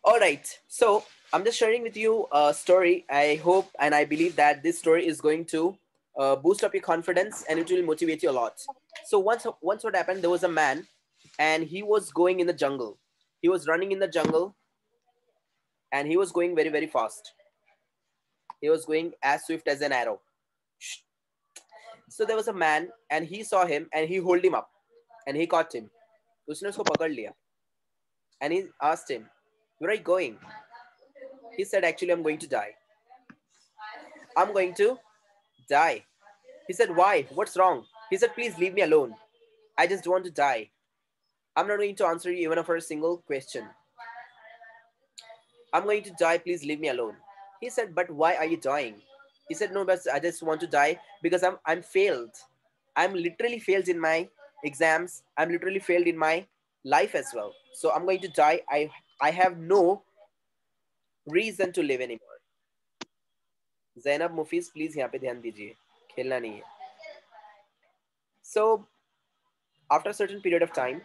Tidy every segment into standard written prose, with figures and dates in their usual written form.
All right. So I'm just sharing with you a story. I hope and I believe that this story is going to boost up your confidence and it will motivate you a lot. So once what happened? There was a man, and he was going in the jungle. He was running in the jungle, and he was going very very fast. He was going as swift as an arrow. So there was a man, and he saw him, and he hold him up, and he caught him. उसने उसको पकड़ लिया, and he asked him, "Where are you going?" He said, "Actually, I'm going to die. I'm going to die." He said, "Why? What's wrong?" He said, "Please leave me alone. I just want to die. I'm not going to answer you even for a single question. I'm going to die. Please leave me alone." He said, "But why are you dying?" He said, "No, but I just want to die because I'm failed. I'm literally failed in my exams. I'm literally failed in my life as well. So I'm going to die. I have no reason to live anymore." Zainab Mufeez please यहाँ पे ध्यान दीजिए, खेलना नहीं है. So after a certain period of time,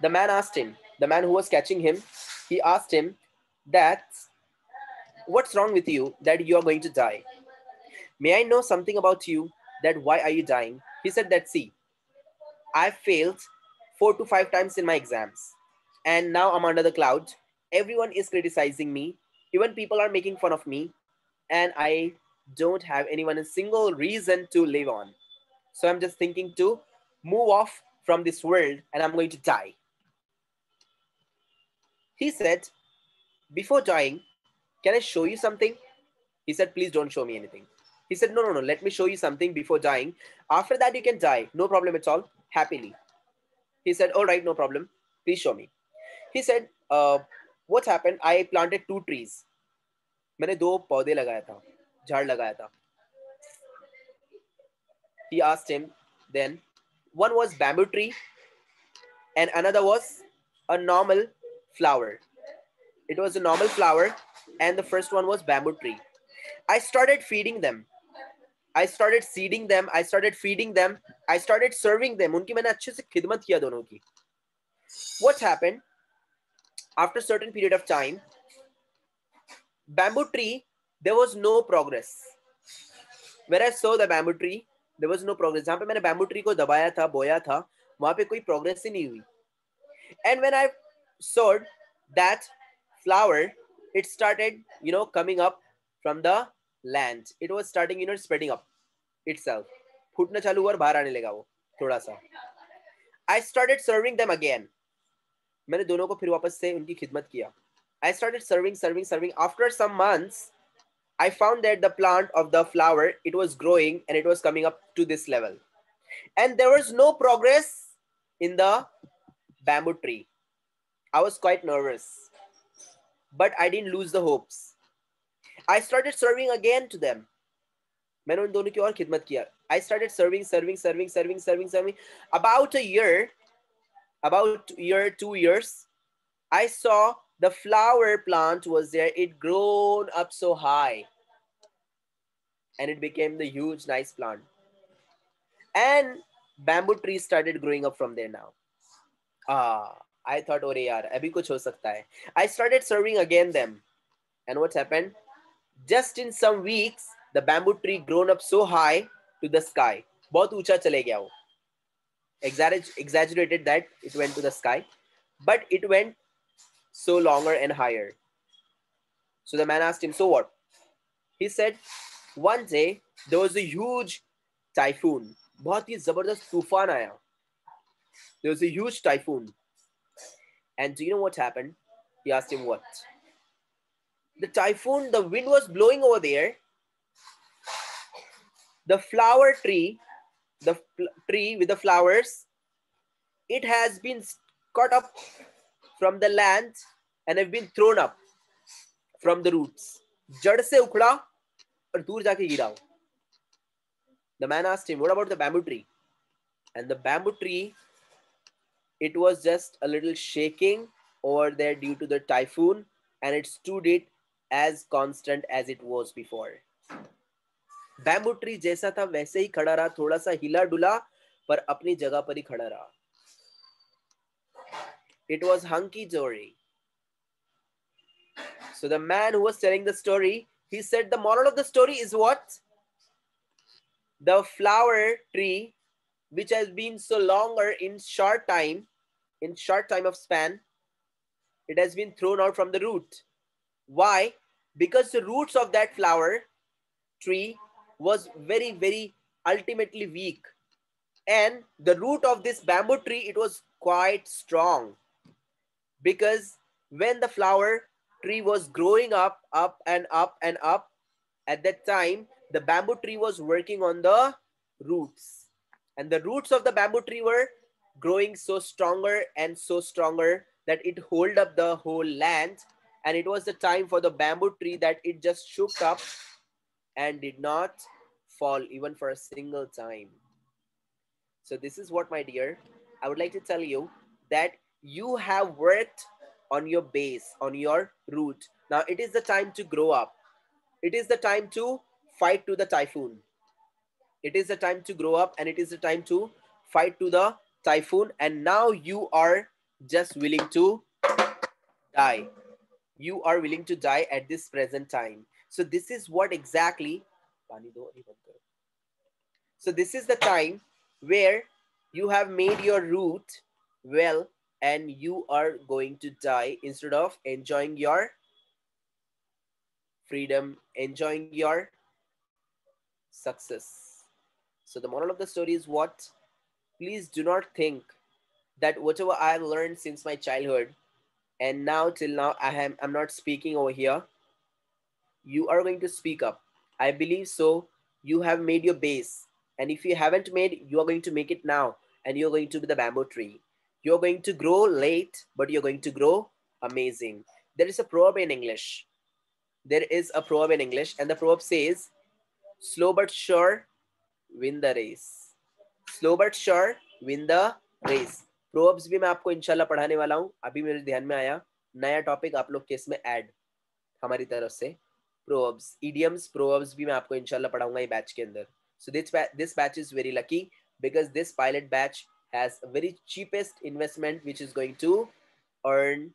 the man asked him, the man who was catching him, he asked him that, "What's wrong with you that you are going to die? May I know something about you, that why are you dying?" He said that, "See, I failed 4 to 5 times in my exams, and now I'm under the cloud. Everyone is criticizing me. Even people are making fun of me, and I don't have anyone a single reason to live on. So I'm just thinking to move off from this world, and I'm going to die." He said, "Before dying, can I show you something?" He said, "Please don't show me anything." He said, "No, no, no, let me show you something before dying. After that, you can die. No problem at all. Happily." He said, "All right, no problem. Please show me." He said, "What happened? I planted 2 trees. मैंने 2 पौधे लगाया था, झाड़ लगाया था." He asked him then, one was bamboo tree and another was a normal flower. It was a normal flower, and the first one was bamboo tree. I started feeding them. I started seeding them. I started feeding them. I started serving them. उनकी मैंने अच्छे से खिदमत किया दोनों की. What happened? After a certain period of time, bamboo tree, there was no progress. When I saw the bamboo tree, there was no progress. जहाँ पे मैंने bamboo tree को दबाया था, बोया था, वहाँ पे कोई progress ही नहीं हुई. And when I sowed that flower, it started, coming up from the land. It was starting, spreading up itself. फूटना चालू हुआ और बाहर आने लगा वो थोड़ा सा. I started serving them again. मैंने दोनों को फिर वापस से उनकी खिदमत किया. I started serving. After some months, I found that the plant of the flower, it was growing and it was coming up to this level. And there was no progress in the bamboo tree. I was quite nervous, but I didn't lose the hopes. I started serving again to them. मैंने उन दोनों की और खिदमत किया. I started serving. About 2 years, I saw the flower plant was there. It grown up so high, and it became the huge, nice plant. And bamboo trees started growing up from there now. I thought, "Ore yaar, abhi kuch ho sakta hai." I started serving again them. And what happened? Just in some weeks, the bamboo tree grown up so high to the sky. बहुत ऊंचा चले गया वो. Exaggerated that it went to the sky, but it went so longer and higher. So the man asked him, "So what?" He said, "One day there was a huge typhoon. बहुत ही जबरदस्त तूफान आया. There was a huge typhoon. And do you know what happened?" He asked him, "What?" The typhoon, the wind was blowing over there. The flower tree, the tree with the flowers, it has been caught up from the land and have been thrown up from the roots. जड़ से उखड़ा और दूर जाके गिरा. The man asked him, "What about the bamboo tree?" And the bamboo tree, it was just a little shaking over there due to the typhoon, and it stood it as constant as it was before. Bamboo tree जैसा था वैसे ही खड़ा रहा, थोड़ा सा हिला डुला पर अपनी जगह पर ही खड़ा रहा. It was hunky dory. So the man who was telling the story, he said the moral of the story is what? The flower tree, which has been so longer in short time of span, it has been thrown out from the root. Why? Because the roots of that flower tree was very, very ultimately weak. And the root of this bamboo tree, it was quite strong. Because when the flower tree was growing up and up and up, at that time, the bamboo tree was working on the roots. And the roots of the bamboo tree were growing so stronger and so stronger that it hold up the whole land. And it was the time for the bamboo tree that it just shook up and did not fall even for a single time. So this is what, my dear, I would like to tell you, that you have worked on your base, on your root. Now it is the time to grow up. It is the time to fight to the typhoon. It is the time to grow up, and it is the time to fight to the typhoon. And now you are just willing to die. You are willing to die at this present time. So this is what exactly. So this is the time where you have made your root well, and you are going to die instead of enjoying your freedom, enjoying your success. So the moral of the story is what? Please do not think that whatever I have learned since my childhood and now till now I'm not speaking over here. You are going to speak up. I believe so. You have made your base. And if you haven't made, you are going to make it now. And you're going to be the bamboo tree. You're going to grow late, but you're going to grow amazing. There is a proverb in English. There is a proverb in English, and the proverb says, slow but sure, win the race. Slow but sure, win the race. Proverbs भी मैं आपको इंशाल्लाह पढ़ाने वाला हूँ. अभी मेरे ध्यान में आया नया टॉपिक आप लोग के इसमें ऐड हमारी तरफ से. प्रोवर्ब्स, idioms, प्रोवर्ब्स भी मैं आपको इंशाल्लाह पढ़ाऊंगा ये बैच के अंदर. So this batch is very lucky because this pilot batch has a very cheapest investment which is going to earn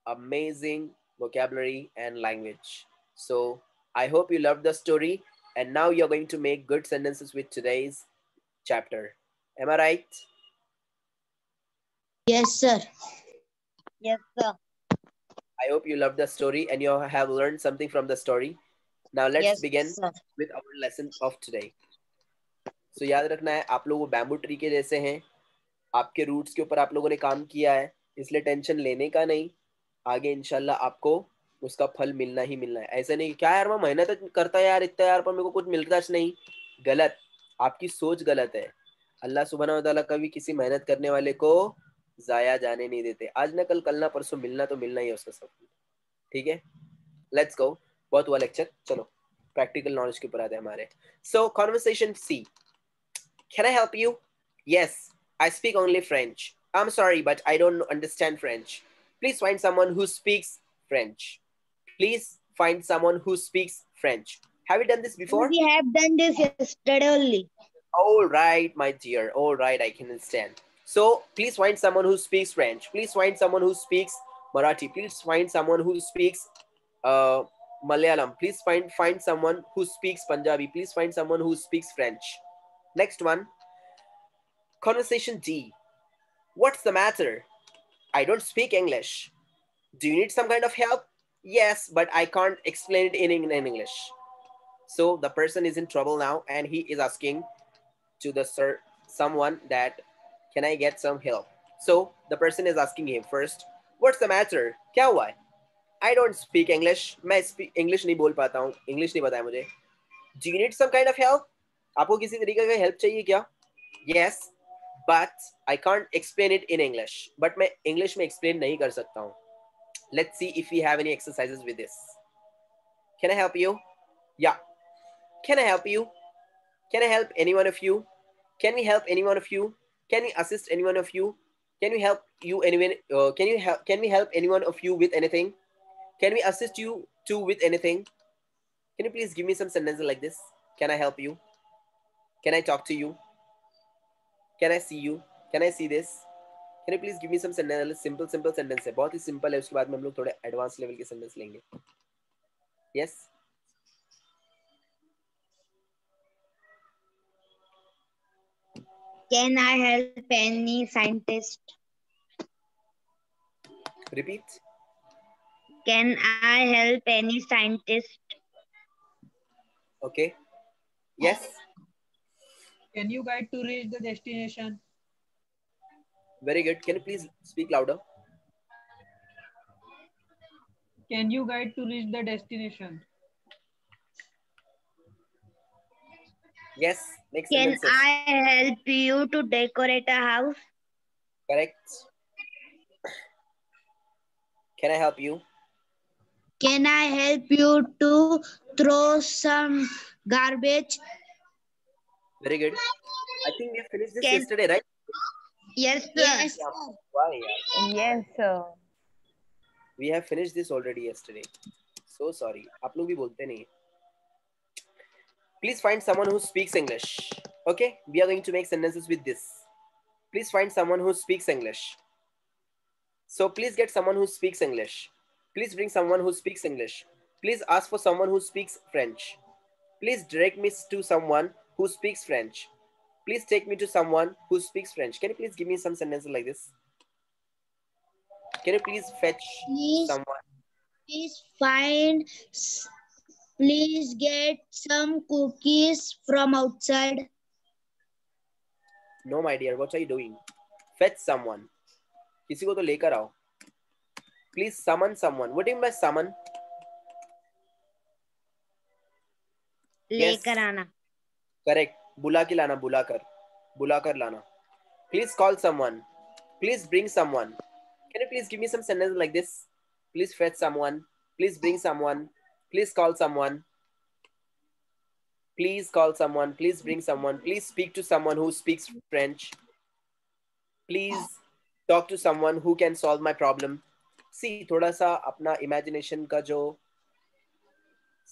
amazing vocabulary and language. So I hope you loved the story, and now you're going to make good sentences with today's chapter. Am I right? Yes, sir. Yes, sir. I hope you loved the story and you have learned something from the story. Now let's Yes, begin sir. with our lesson of today. So याद रखना है, आप लोग bamboo tree के जैसे हैं. आपके roots के ऊपर आप लोगों ने काम किया है, इसलिए टेंशन लेने का नहीं. आगे इंशाल्लाह आपको उसका फल मिलना ही मिलना है. ऐसा नहीं क्या यार मैं मेहनत करता यार इतना यार पर मेरे को कुछ मिलता नहीं. गलत. आपकी सोच गलत है. अल्लाह सुब्हानहू व तआला कभी किसी मेहनत करने वाले को जाया जाने नहीं देते. आज ना कल, कल ना परसों मिलना तो मिलना ही है उसका सब. ठीक है, लेट्स गो. बहुत हुआ लेक्चर, चलो प्रैक्टिकल नॉलेज के ऊपर आते हैं हमारे. So conversation C. Can I help you? Yes, I speak only French. I'm sorry, but I don't understand French. Please find someone who speaks French. Please find someone who speaks French. Have you done this before? We have done this yesterday only. All right, my dear. All right, I can understand. So, please find someone who speaks French. Please find someone who speaks Marathi. Please find someone who speaks Malayalam. Please find someone who speaks Punjabi. Please find someone who speaks French. Next one. Conversation D. What's the matter? I don't speak English. Do you need some kind of help? Yes, but I can't explain it in English. So the person is in trouble now and he is asking to the someone that, can I get some help? So the person is asking him first, what's the matter? क्या हुआ है? I don't speak English. मैं English नहीं बोल पाता हूँ. English नहीं पता है मुझे. Do you need some kind of help? आपको किसी तरीके का help चाहिए क्या? Yes, but I can't explain it in English. But मैं English में explain नहीं कर सकता हूँ. Let's see if we have any exercises with this. Can I help you? Yeah. Can I help you? Can I help any one of you? Can we help any one of you? Can we assist any one of you? Can we help you anyone? Can we help any one of you with anything? Can we assist you too with anything? Can you please give me some sentences like this? Can I help you? Can I talk to you? Can I see you? Can I see this? Can you please give me some sentence? Simple sentence है, बहुत ही simple है. उसके बाद में हम लोग थोड़े advanced level के sentence लेंगे. Yes. Can I help any scientist? Repeat. Can I help any scientist? Okay. Yes. Can you guide to reach the destination? Very good. Can you please speak louder? Can you guide to reach the destination? Yes. Next Can sentences. I help you to decorate a house? Correct. Can I help you? Can I help you to throw some garbage? Very good. I think we have finished this Can yesterday, right? yes, sir. Yes. Why? Yeah. Yes, sir. We have finished this already yesterday. So sorry. आप लोग भी बोलते नहीं. Please find someone who speaks English. Okay? We are going to make sentences with this. Please find someone who speaks English. So please get someone who speaks English. Please bring someone who speaks English. Please ask for someone who speaks French. Please direct me to someone who speaks French. Please take me to someone who speaks French. Can you please give me some sentences like this? Can you please fetch someone? Please find, please get some cookies from outside. No, my dear. What are you doing? Fetch someone. किसी को तो लेकर आओ. Please summon someone. What do you mean by summon? लेकर आना. Correct. बुला के लाना, बुलाकर लाना. Please call someone. Please bring someone. Can you please give me some sentences like this? Please fetch someone. Please bring someone. Please call someone. Please call someone. Please bring someone. Please speak to someone who speaks French. Please talk to someone who can solve my problem. See, थोड़ा सा अपना imagination का जो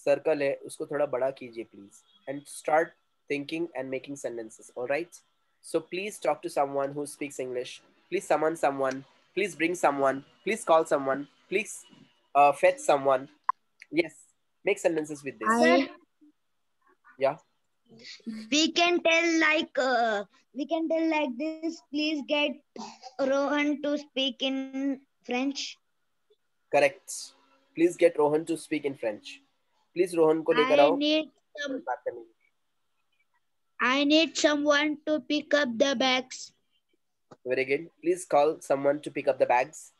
circle है उसको थोड़ा बड़ा कीजिए please and start thinking and making sentences. All right? So please talk to someone who speaks English. Please summon someone. Please bring someone. Please call someone. Please fetch someone. Yes. Make sentences with this. Yeah. We can tell like this. Please get Rohan to speak in French. Correct. Please get Rohan to speak in French. Please Rohan को लेकर आओ. I need someone to pick up the bags. Very good. Please call someone to pick up the bags.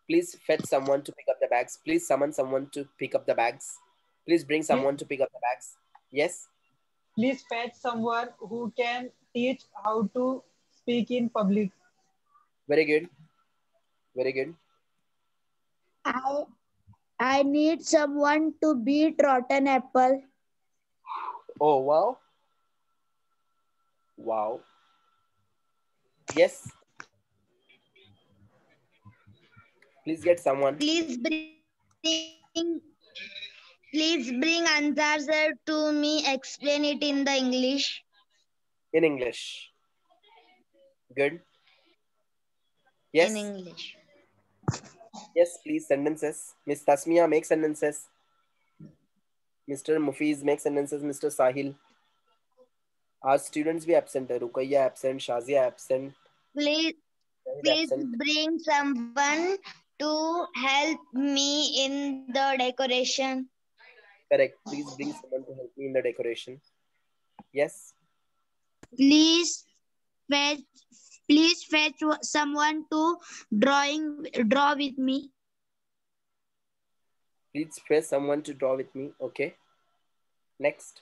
Please fetch someone to pick up the bags. Please summon someone to pick up the bags. Please bring someone to pick up the bags. Yes? Please fetch someone who can teach how to speak in public. Very good. Very good. I need someone to beat rotten apple. Oh, wow. Wow. Yes. Please get someone. Please bring answer to me. Explain it in the English. In English. Good. Yes. In English. Yes, please. Sentences. Miss Tasmia, make sentences. Mr. Mufiz, make sentences. Mr. Sahil. Our students be absent. Rukaiya absent. Shazia absent. Please absent. Bring someone to help me in the decoration. Correct. Please bring someone to help me in the decoration. Yes. Please fetch someone to draw with me. Please fetch someone to draw with me. Okay. Next.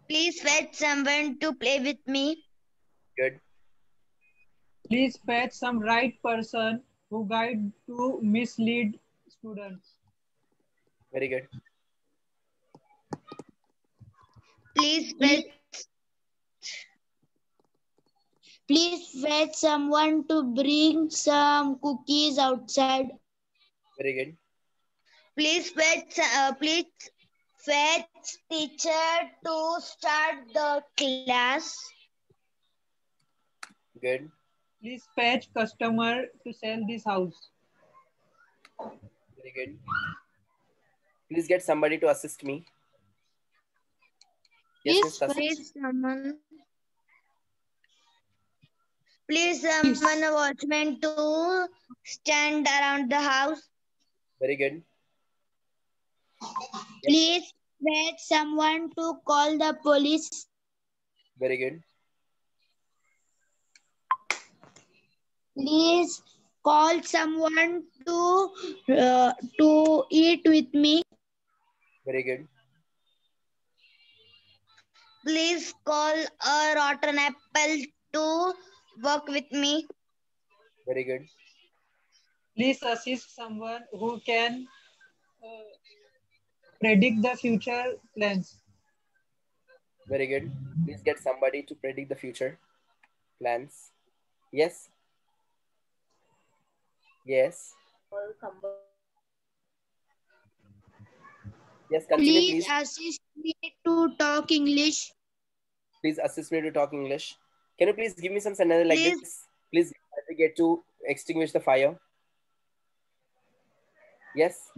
Please fetch someone to play with me. Good. Please fetch some right person who guide to mislead students. Very good. Please fetch someone to bring some cookies outside. Very good. Please fetch teacher to start the class. Good. Please fetch customer to sell this house. Very good. Please get somebody to assist me. Yes, Miss Tasneem. Please summon a watchman to stand around the house. Very good. Please fetch someone to call the police. Very good. Please call someone to eat with me. Very good. Please call a rotten apple to work with me. Very good. Please assist someone who can predict the future plans. Very good. Please get somebody to predict the future plans. Yes. Yes. Yes, continue, please. Assist me to talk English. Please assist me to talk English. Can you please give me some sentence like Please. this? Please get to extinguish the fire. Yes.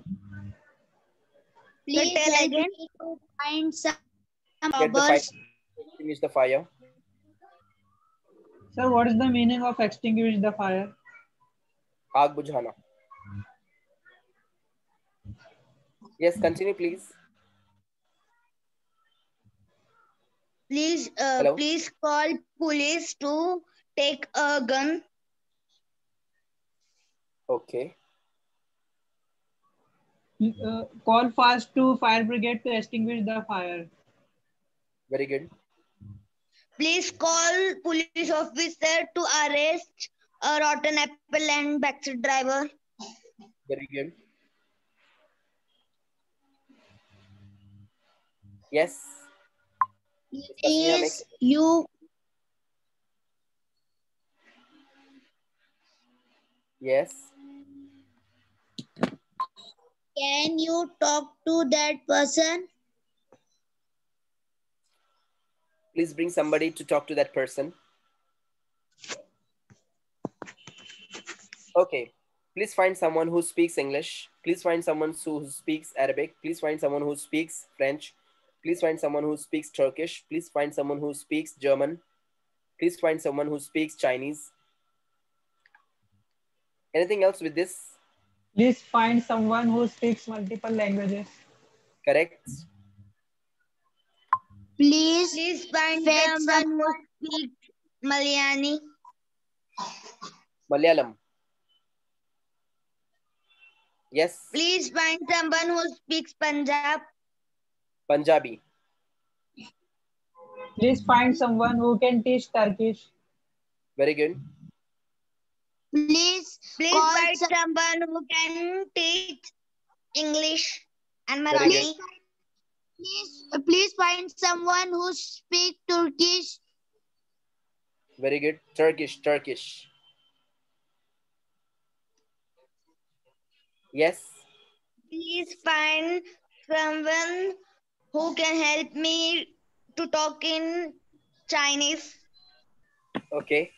Please tell again to find some Get the fire. robbers. Extinguish the fire. Sir, what is the meaning of extinguish the fire? आग बुझाना. Yes, continue, please. Please call police to take a gun. Okay. Call fast to fire brigade to extinguish the fire. Very good. Please call police officer to arrest a rotten apple and backseat driver. Very good. Yes. Is you Yes. can you talk to that person? Please bring somebody to talk to that person. Okay. Please find someone who speaks English. Please find someone who speaks Arabic. Please find someone who speaks French. Please find someone who speaks Turkish. Please find someone who speaks German. Please find someone who speaks Chinese. Anything else with this? Please find someone who speaks multiple languages. Correct. Please find someone who speaks Malayali. Malayalam. Yes. Please find someone who speaks Punjab. Punjabi. Please find someone who can teach Turkish. Very good. Please find someone who can teach English and Very good. Marathi. Please find someone who speaks Turkish. Very good. Turkish. Turkish. Yes. Please find someone who can help me to talk in Chinese. Okay.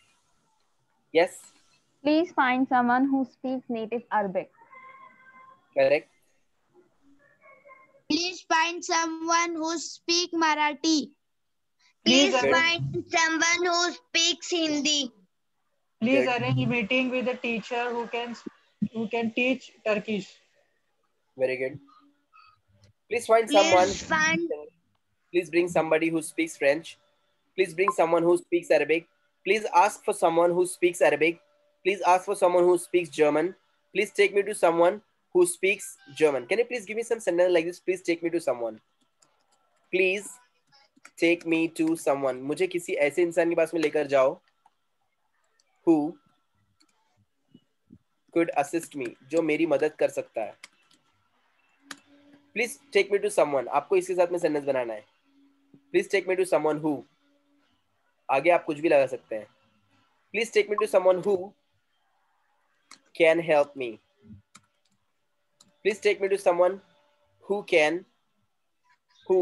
Yes. Please find someone who speaks native Arabic. Correct. Please find someone who speaks Marathi. Please find someone who speaks Hindi. Please Good. arrange meeting with a teacher who can teach Turkish. Very good. Please find someone. Please bring somebody who speaks French. Please bring someone who speaks Arabic. Please ask for someone who speaks Arabic. Please ask for someone who speaks German. Please take me to someone who speaks German. Can you please give me some sentence like this? Please take me to someone. Please take me to someone. मुझे किसी ऐसे इंसान के पास में लेकर जाओ who could assist me, जो मेरी मदद कर सकता है. Please take me to someone. आपको इसके साथ में सेंटेंस बनाना है. Please take me to someone who. आगे आप कुछ भी लगा सकते हैं. Please take me to someone who can help me. Please take me to someone who can. Who.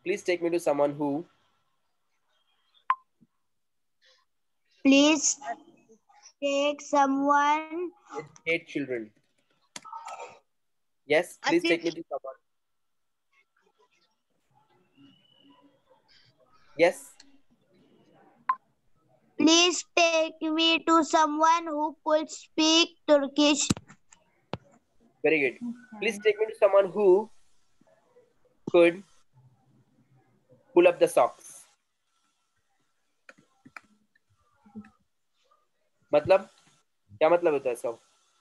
Please take me to someone who. Please take someone. Educate children. Yes, please take me to someone. Yes. Please take me to someone who could speak Turkish. Very good. Please take me to someone who could pull up the socks. मतलब क्या मतलब होता है सब?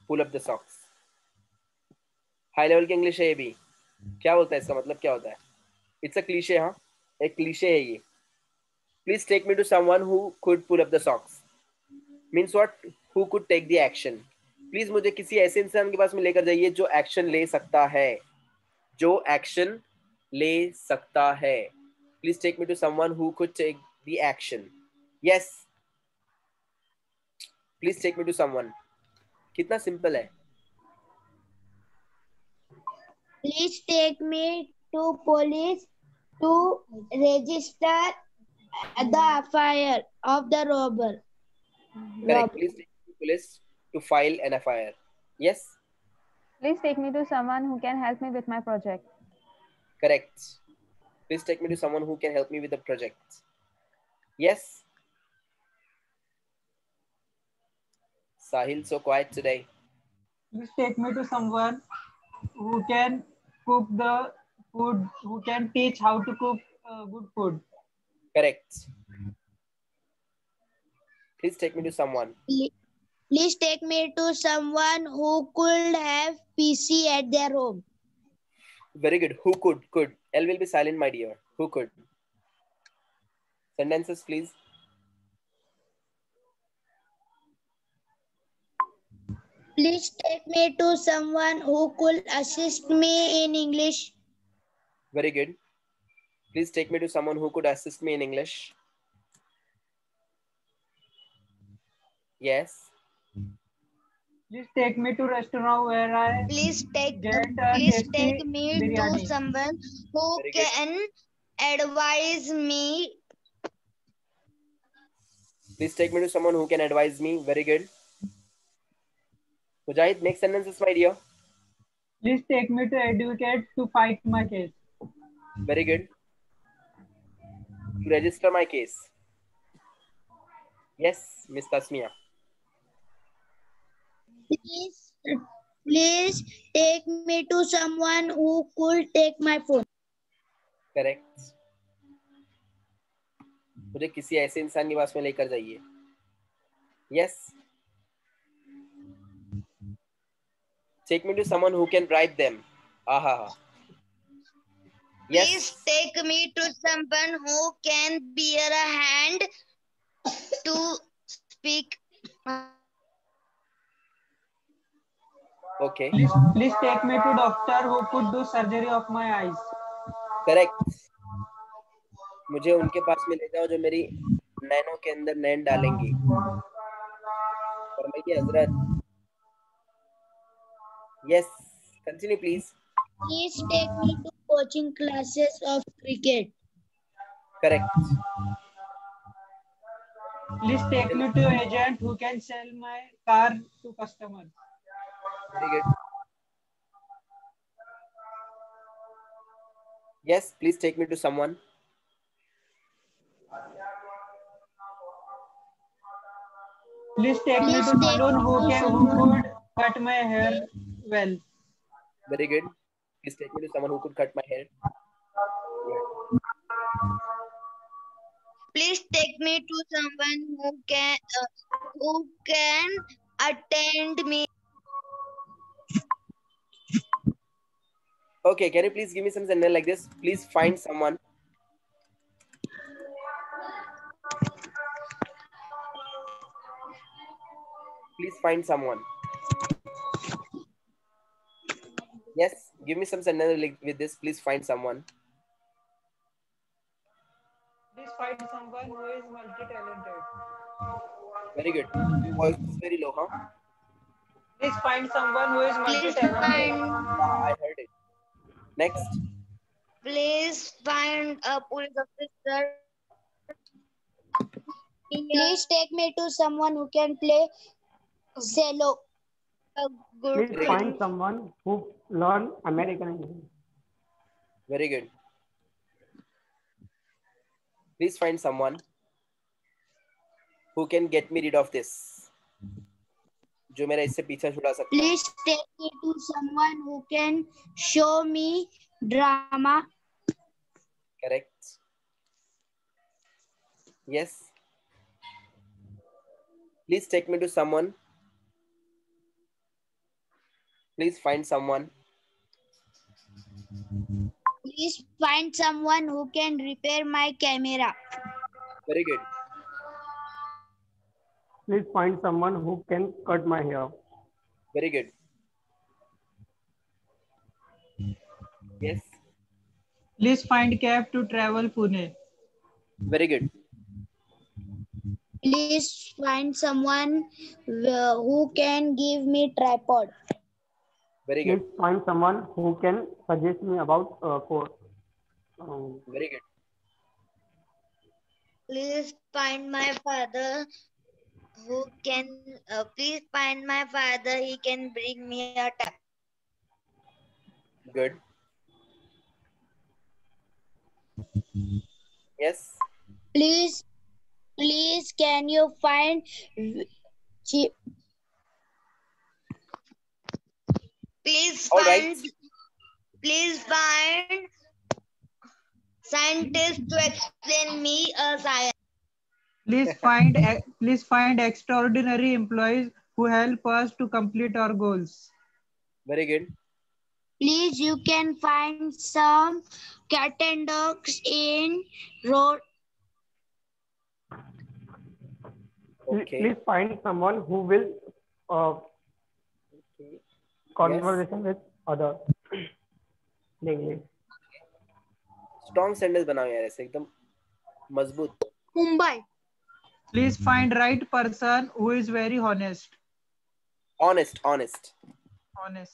Pull up the socks. High level की English है ये भी. क्या बोलता है इसका मतलब क्या होता है? It's a cliche, हाँ, एक क्लीशे है ये. Please take me to someone who could pull up the socks. Means what? Who could take the action. Please मुझे किसी ऐसे इंसान के पास में लेकर जाइए जो एक्शन ले सकता है. जो एक्शन ले सकता है. Please take me to someone who could take the action. Yes. Please take me to someone. कितना सिंपल है. Please take me to police to register the FIR of the robber. Correct. Please take me to police to file an FIR. Yes. Please take me to someone who can help me with my project. Correct. Please take me to someone who can help me with the project. Yes. Sahil, so quiet today. Please take me to someone who can cook the food, who can teach how to cook good food. Correct. Please take me to someone. Please take me to someone who could have PC at their home. Very good. Who could? Could. L will be silent, my dear. Who could? Sentences, please. Please take me to someone who could assist me in English. Very good. Please take me to someone who could assist me in English. Yes. Please take me to restaurant where I Please take get a please tasty take me biryani. to someone who Very good. can advise me. Please take me to someone who can advise me. Very good. Mujahid, make sentences, my dear. Please take me to advocate to fight my case. Very good. To register my case. Yes, Miss Tasmia. Please take me to someone who could take my phone. Correct. मुझे किसी ऐसे इंसान के पास में लेकर जाइए. Yes. Take me to someone who can bribe them. Aha. Yes. Please take me to someone who can bear a hand to speak. Okay. Please take me to doctor who could do surgery of my eyes. Correct. मुझे उनके पास में ले जाओ जो मेरी नैनों के अंदर नैन डालेंगे. फरमाइए हजरत. Yes. Continue, please. Please take me to coaching classes of cricket. Correct. Please take me to agent who can sell my car to customers. Very good. Yes, please take me to someone. Please take me to salon who could cut my hair well. Very good. Please take me to someone who could cut my hair. Please take me to someone who can attend me. Okay, can you please give me some sentence like this? Please find someone. Please find someone. Yes, give me some sentence like with this. Please find someone. Please find someone who is multi-talented. Very good. Your voice is very low, huh? Please find someone who is Please multi-talented. find. I heard it. Next. Please find a police officer. Please take me to someone who can play cello. A good Please Very find good. someone who learn American English. Very good. Please find someone who can get me rid of this. जो मेरा इससे पीछा छुड़ा सकता है. Please take me to someone who can show me drama. Correct. Yes. Please take me to someone. Please find someone. Please find someone who can repair my camera. Very good. Please find someone who can cut my hair. Very good. Yes. Please find cab to travel Pune. Very good. Please find someone who can give me tripod. Very Please good. find someone who can suggest me about course. Very good. Please find my father who can. Please find my father. He can bring me a tap. Good. Yes. Please can you find cheap? Please All right. find. Please find scientists to explain me a science. Please find extraordinary employees who help us to complete our goals. Very good. Please you can find some cat and dogs in road. Okay. Please find someone who will Okay. conversation with others in English. Strong sentence बनाओ यार ऐसे एकदम मजबूत. Mumbai. Please find right person who is very honest. Honest. Honest. Honest.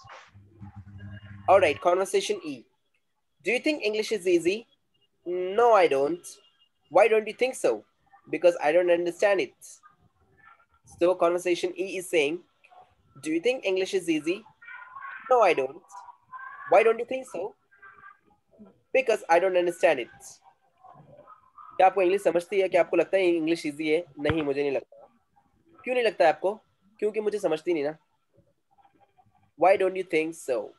All right. Conversation E. Do you think English is easy? No, I don't. Why don't you think so? Because I don't understand it. So conversation E is saying, do you think English is easy? No, I don't. Why don't you think so? Because I don't understand it. क्या आपको English समझती है? क्या आपको लगता है English easy है? नहीं, मुझे नहीं लगता. क्यों नहीं लगता है आपको? क्योंकि मुझे समझती नहीं ना. Why don't you think so?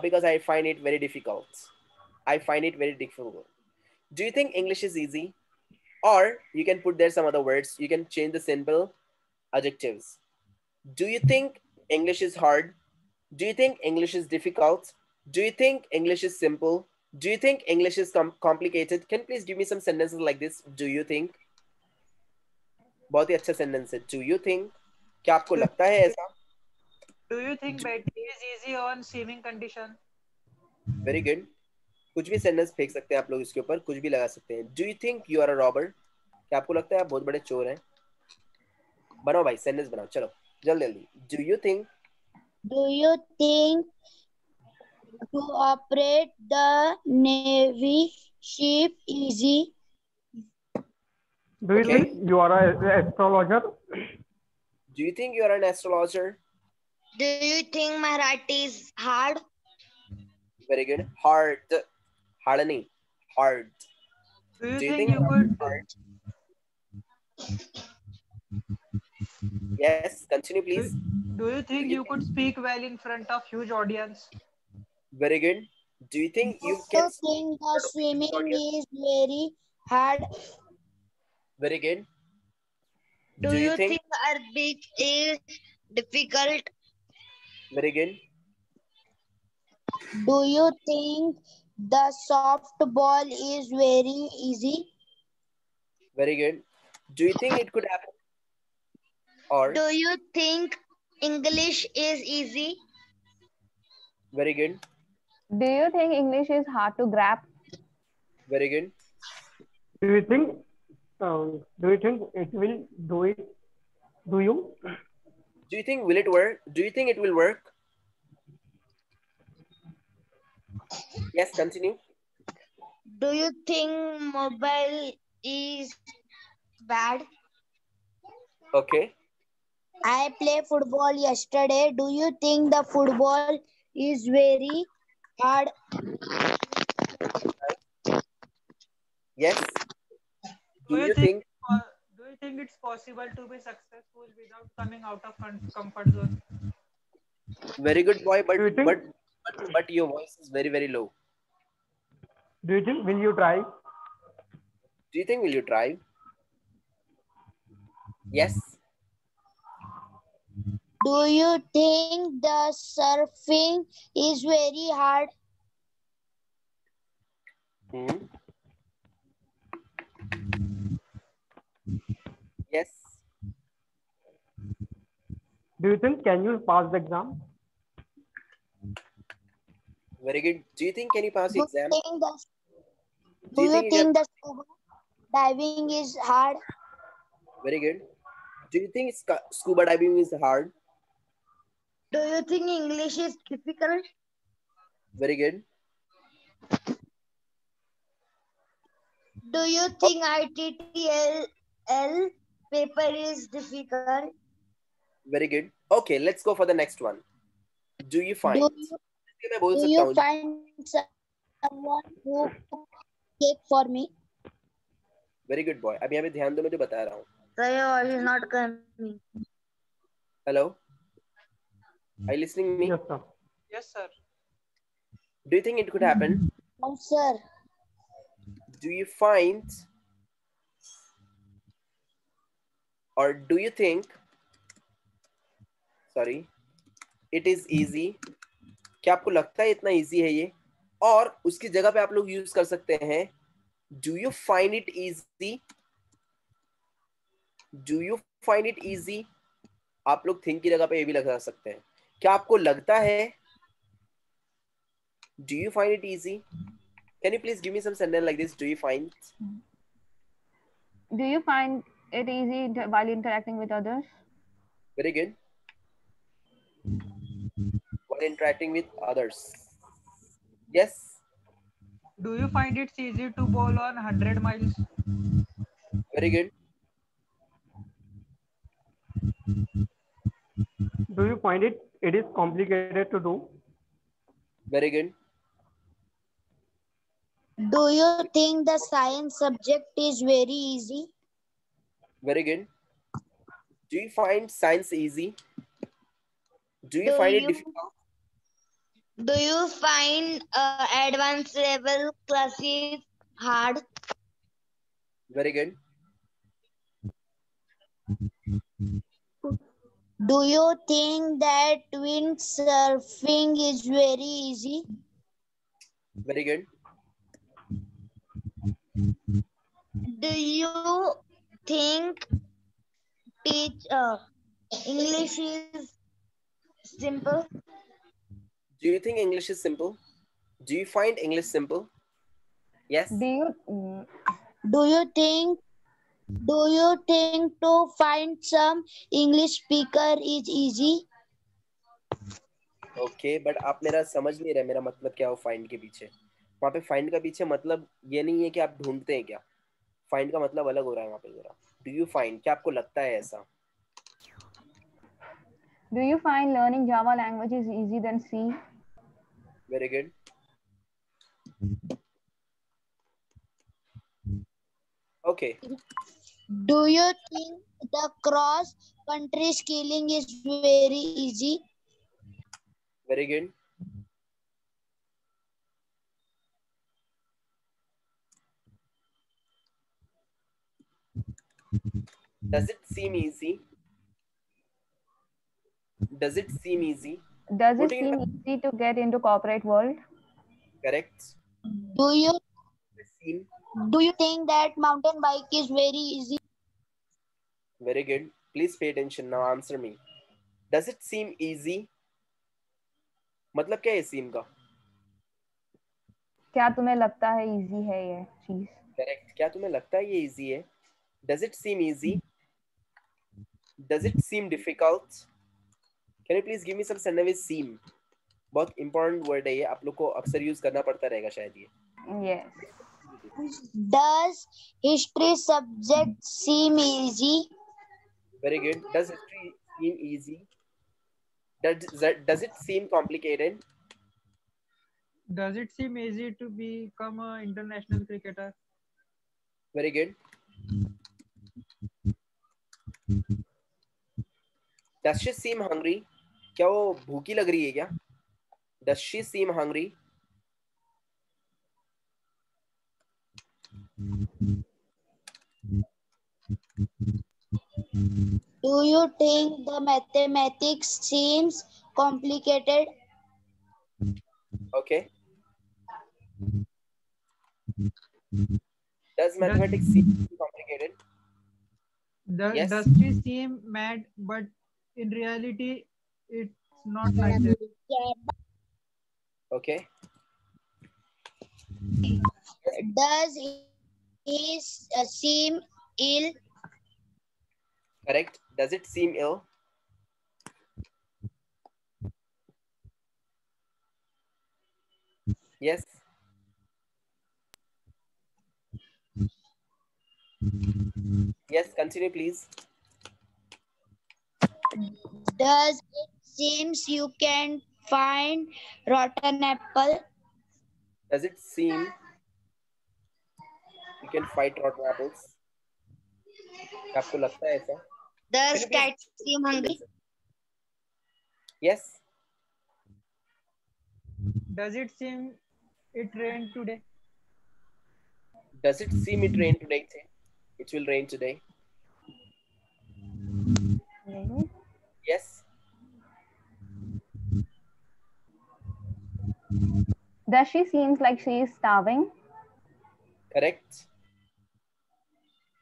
Because I find it very difficult. I find it very difficult. Do you think English is easy? Or you can put there some other words. You can change the simple adjectives. Do you think English is hard? Do you think English is difficult? Do you think English is simple? Do you think English is complicated? Can you please give me some sentences like this? Do you think? बहुत ही अच्छा sentence है. Do you think? क्या आपको लगता है ऐसा? Do you think batting is easy on seeming condition? Very good. कुछ भी sentence फेंक सकते हैं आप लोग इसके ऊपर. कुछ भी लगा सकते हैं. Do you think you are a robber? क्या आपको लगता है आप बहुत बड़े चोर हैं? बनाओ भाई sentence बनाओ. चलो जल्दी जल्दी. Do you think? Do you think to operate the Navy ship easy? Do you think you are an astrologer? Do you think you are an astrologer? Do you think Marathi is hard? Very good. Hard. Hard नहीं. Hard. Do you Do you think think you could? hard? Yes. Continue, please. Do you think you could speak well in front of huge audience? Very good. Do you think you Do can? you think the swimming is very hard? Very good. Do you think Arabic is difficult? Very good. Do you think the softball is very easy? Very good. Do you think it could happen? Or Do you think English is easy? very good. Do you think English is hard to grasp? Very good. Do you think it will do it? Do you? Do you think will it work? Do you think it will work? Yes, continue. Do you think mobile is bad? Okay. I play football yesterday. Do you think the football is very hard? Yes. Do Do you you think think? do you think it's possible to be successful without coming out of comfort zone? Very good, boy. Do you think? But your voice is very very low. Do you think? Will you try? Do you think will you try? Yes. Do you think the surfing is very hard? Hmm. Yes. Do you think? Can you pass the exam? Very good. Do you think can you pass the Do you exam? think the Do Do you you think you can? think the scuba diving is hard? Very good. Do you think scuba diving is hard? Do you think English is difficult? Very good. Do you think ITTL paper is difficult? Very good. Okay, let's go for the next one. Do you Do find? you ये मैं बोल Do सकता you हूँ. find someone who cook cake for me? Very good, boy. अब यहाँ पे ध्यान दो, मैं जो बता रहा हूँ. So your voice is not coming. Hello. Are you listening me? Yes, sir. Yes, sir. Do you think it could happen? No, sir. Do you find, or do you think, sorry, it is easy? क्या आपको लगता है इतना easy है ये? और उसकी जगह पे आप लोग यूज कर सकते हैं do you find it easy? Do you find it easy? आप लोग think की जगह पे ये भी लगा सकते हैं. क्या आपको लगता है? Do you find it easy? Can you please give me some sentence like this? Do you find? Do you find it easy while interacting with others? Very good. While interacting with others. Yes. Do you find it's easy to bowl on 100 miles? Very good. Do you find it is complicated to do? Very good. Do you think the science subject is very easy? Very good. Do you find science easy? Do you Do find it you- difficult? Do you find advanced level classes hard? Very good. Do you think that windsurfing is very easy? Very good. Do you think teach English is simple? Do you think English is simple? Do you find English simple? Yes. Do you Do you think to find some English speaker is easy? Okay, but आप मेरा समझ नहीं रहे मेरा मतलब क्या हो find के पीछे. वहाँ पे find का पीछे मतलब ये नहीं है कि आप ढूंढते हैं क्या. Find का मतलब अलग हो रहा है वहाँ पे जरा. Do you find? क्या आपको लगता है ऐसा? Do you find learning Java language is easy than C? Very good. Okay. Do you think the cross country skiing is very easy? Very good. Does it seem easy? Does it seem easy? Does it Putting seem easy to get into corporate world? Correct. Do you Seem. think that mountain bike is very easy? Very good. Please pay attention now. Answer me. Does it seem easy? मतलब क्या है seem का? क्या तुम्हें लगता है easy है ये चीज? Correct. क्या तुम्हें लगता है ये easy है? Does it seem easy? Does it seem difficult? Can you please give me some sentence with seem? बहुत इंपॉर्टेंट वर्ड है ये, आप लोग को अक्सर यूज करना पड़ता रहेगा शायद ये. Yes. Does history subject seem easy? Very good. Does history seem easy? Does it seem complicated? Does it seem easy to become an international cricketer? Very good. Does she seem hungry? क्या वो भूखी लग रही है क्या? Does she seem hungry? Do you think the mathematics seems complicated? Okay. Does mathematics seem complicated? Yes. Does she seem mad, but in reality, it's not like that? Okay. Does he seem ill? Correct. Does it seem ill? Yes. Yes, continue please. Does it seems you can find rotten apple? Does it seem you can fight rotten apples? क्या आपको लगता है ऐसा? Does Can you please- cat seem hungry? Yes. Does it seem it rained today? Does it seem it rain today? It will rain today. Yes. Yes. Does she seems like she is starving? Correct.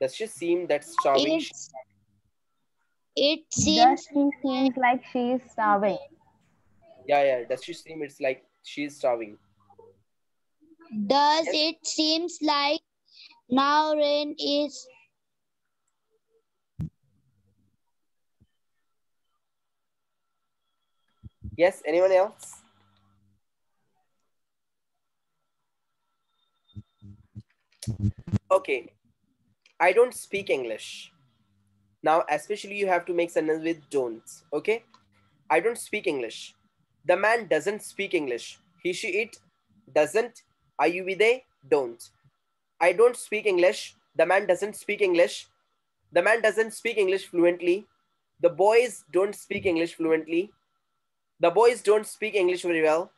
Does she seem that starving? It Does seems she seems like she is starving? Yeah. Does she seem it's like she's starving? does Yes. it seems like now rain is Yes. Anyone else? Okay. I don't speak English. Now, especially you have to make sentence with don'ts. Okay. I don't speak English. The man doesn't speak English. He, she, it doesn't. Are you with a don't? I don't speak English. The man doesn't speak English. The man doesn't speak English fluently. The boys don't speak English fluently. The boys don't speak English very well.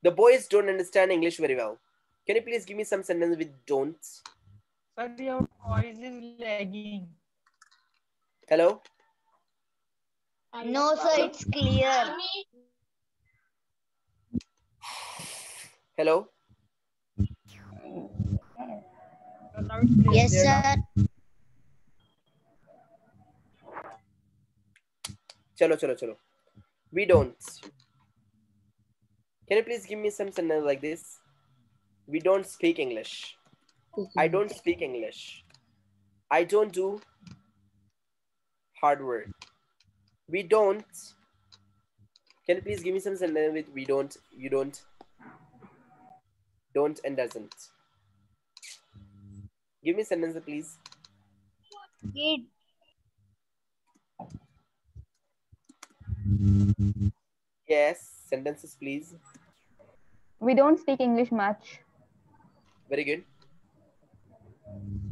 The boys don't understand English very well. Can you please give me some sentence with don'ts? Sir, your voice is lagging. Hello? No, sir, it's clear. Hello? Sir, now it's clear. yes Clear now? sir. Chalo. We don't. Can you please give me some sentence like this? We don't speak English. I don't speak English. I don't do hard work. We don't. Can you please give me some sentence with we don't, you don't and doesn't? Give me sentence please. It Yes, sentences please. We don't speak English much. Very good.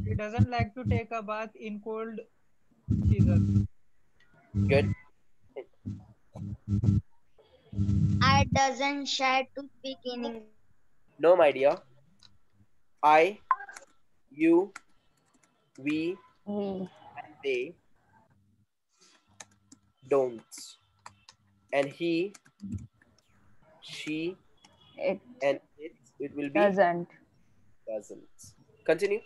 He doesn't like to take a bath in cold season. Good. I doesn't shy to speak in English. No, my dear. I, you, we, We. and they don't. And he, she, It and it will be doesn't. Continue.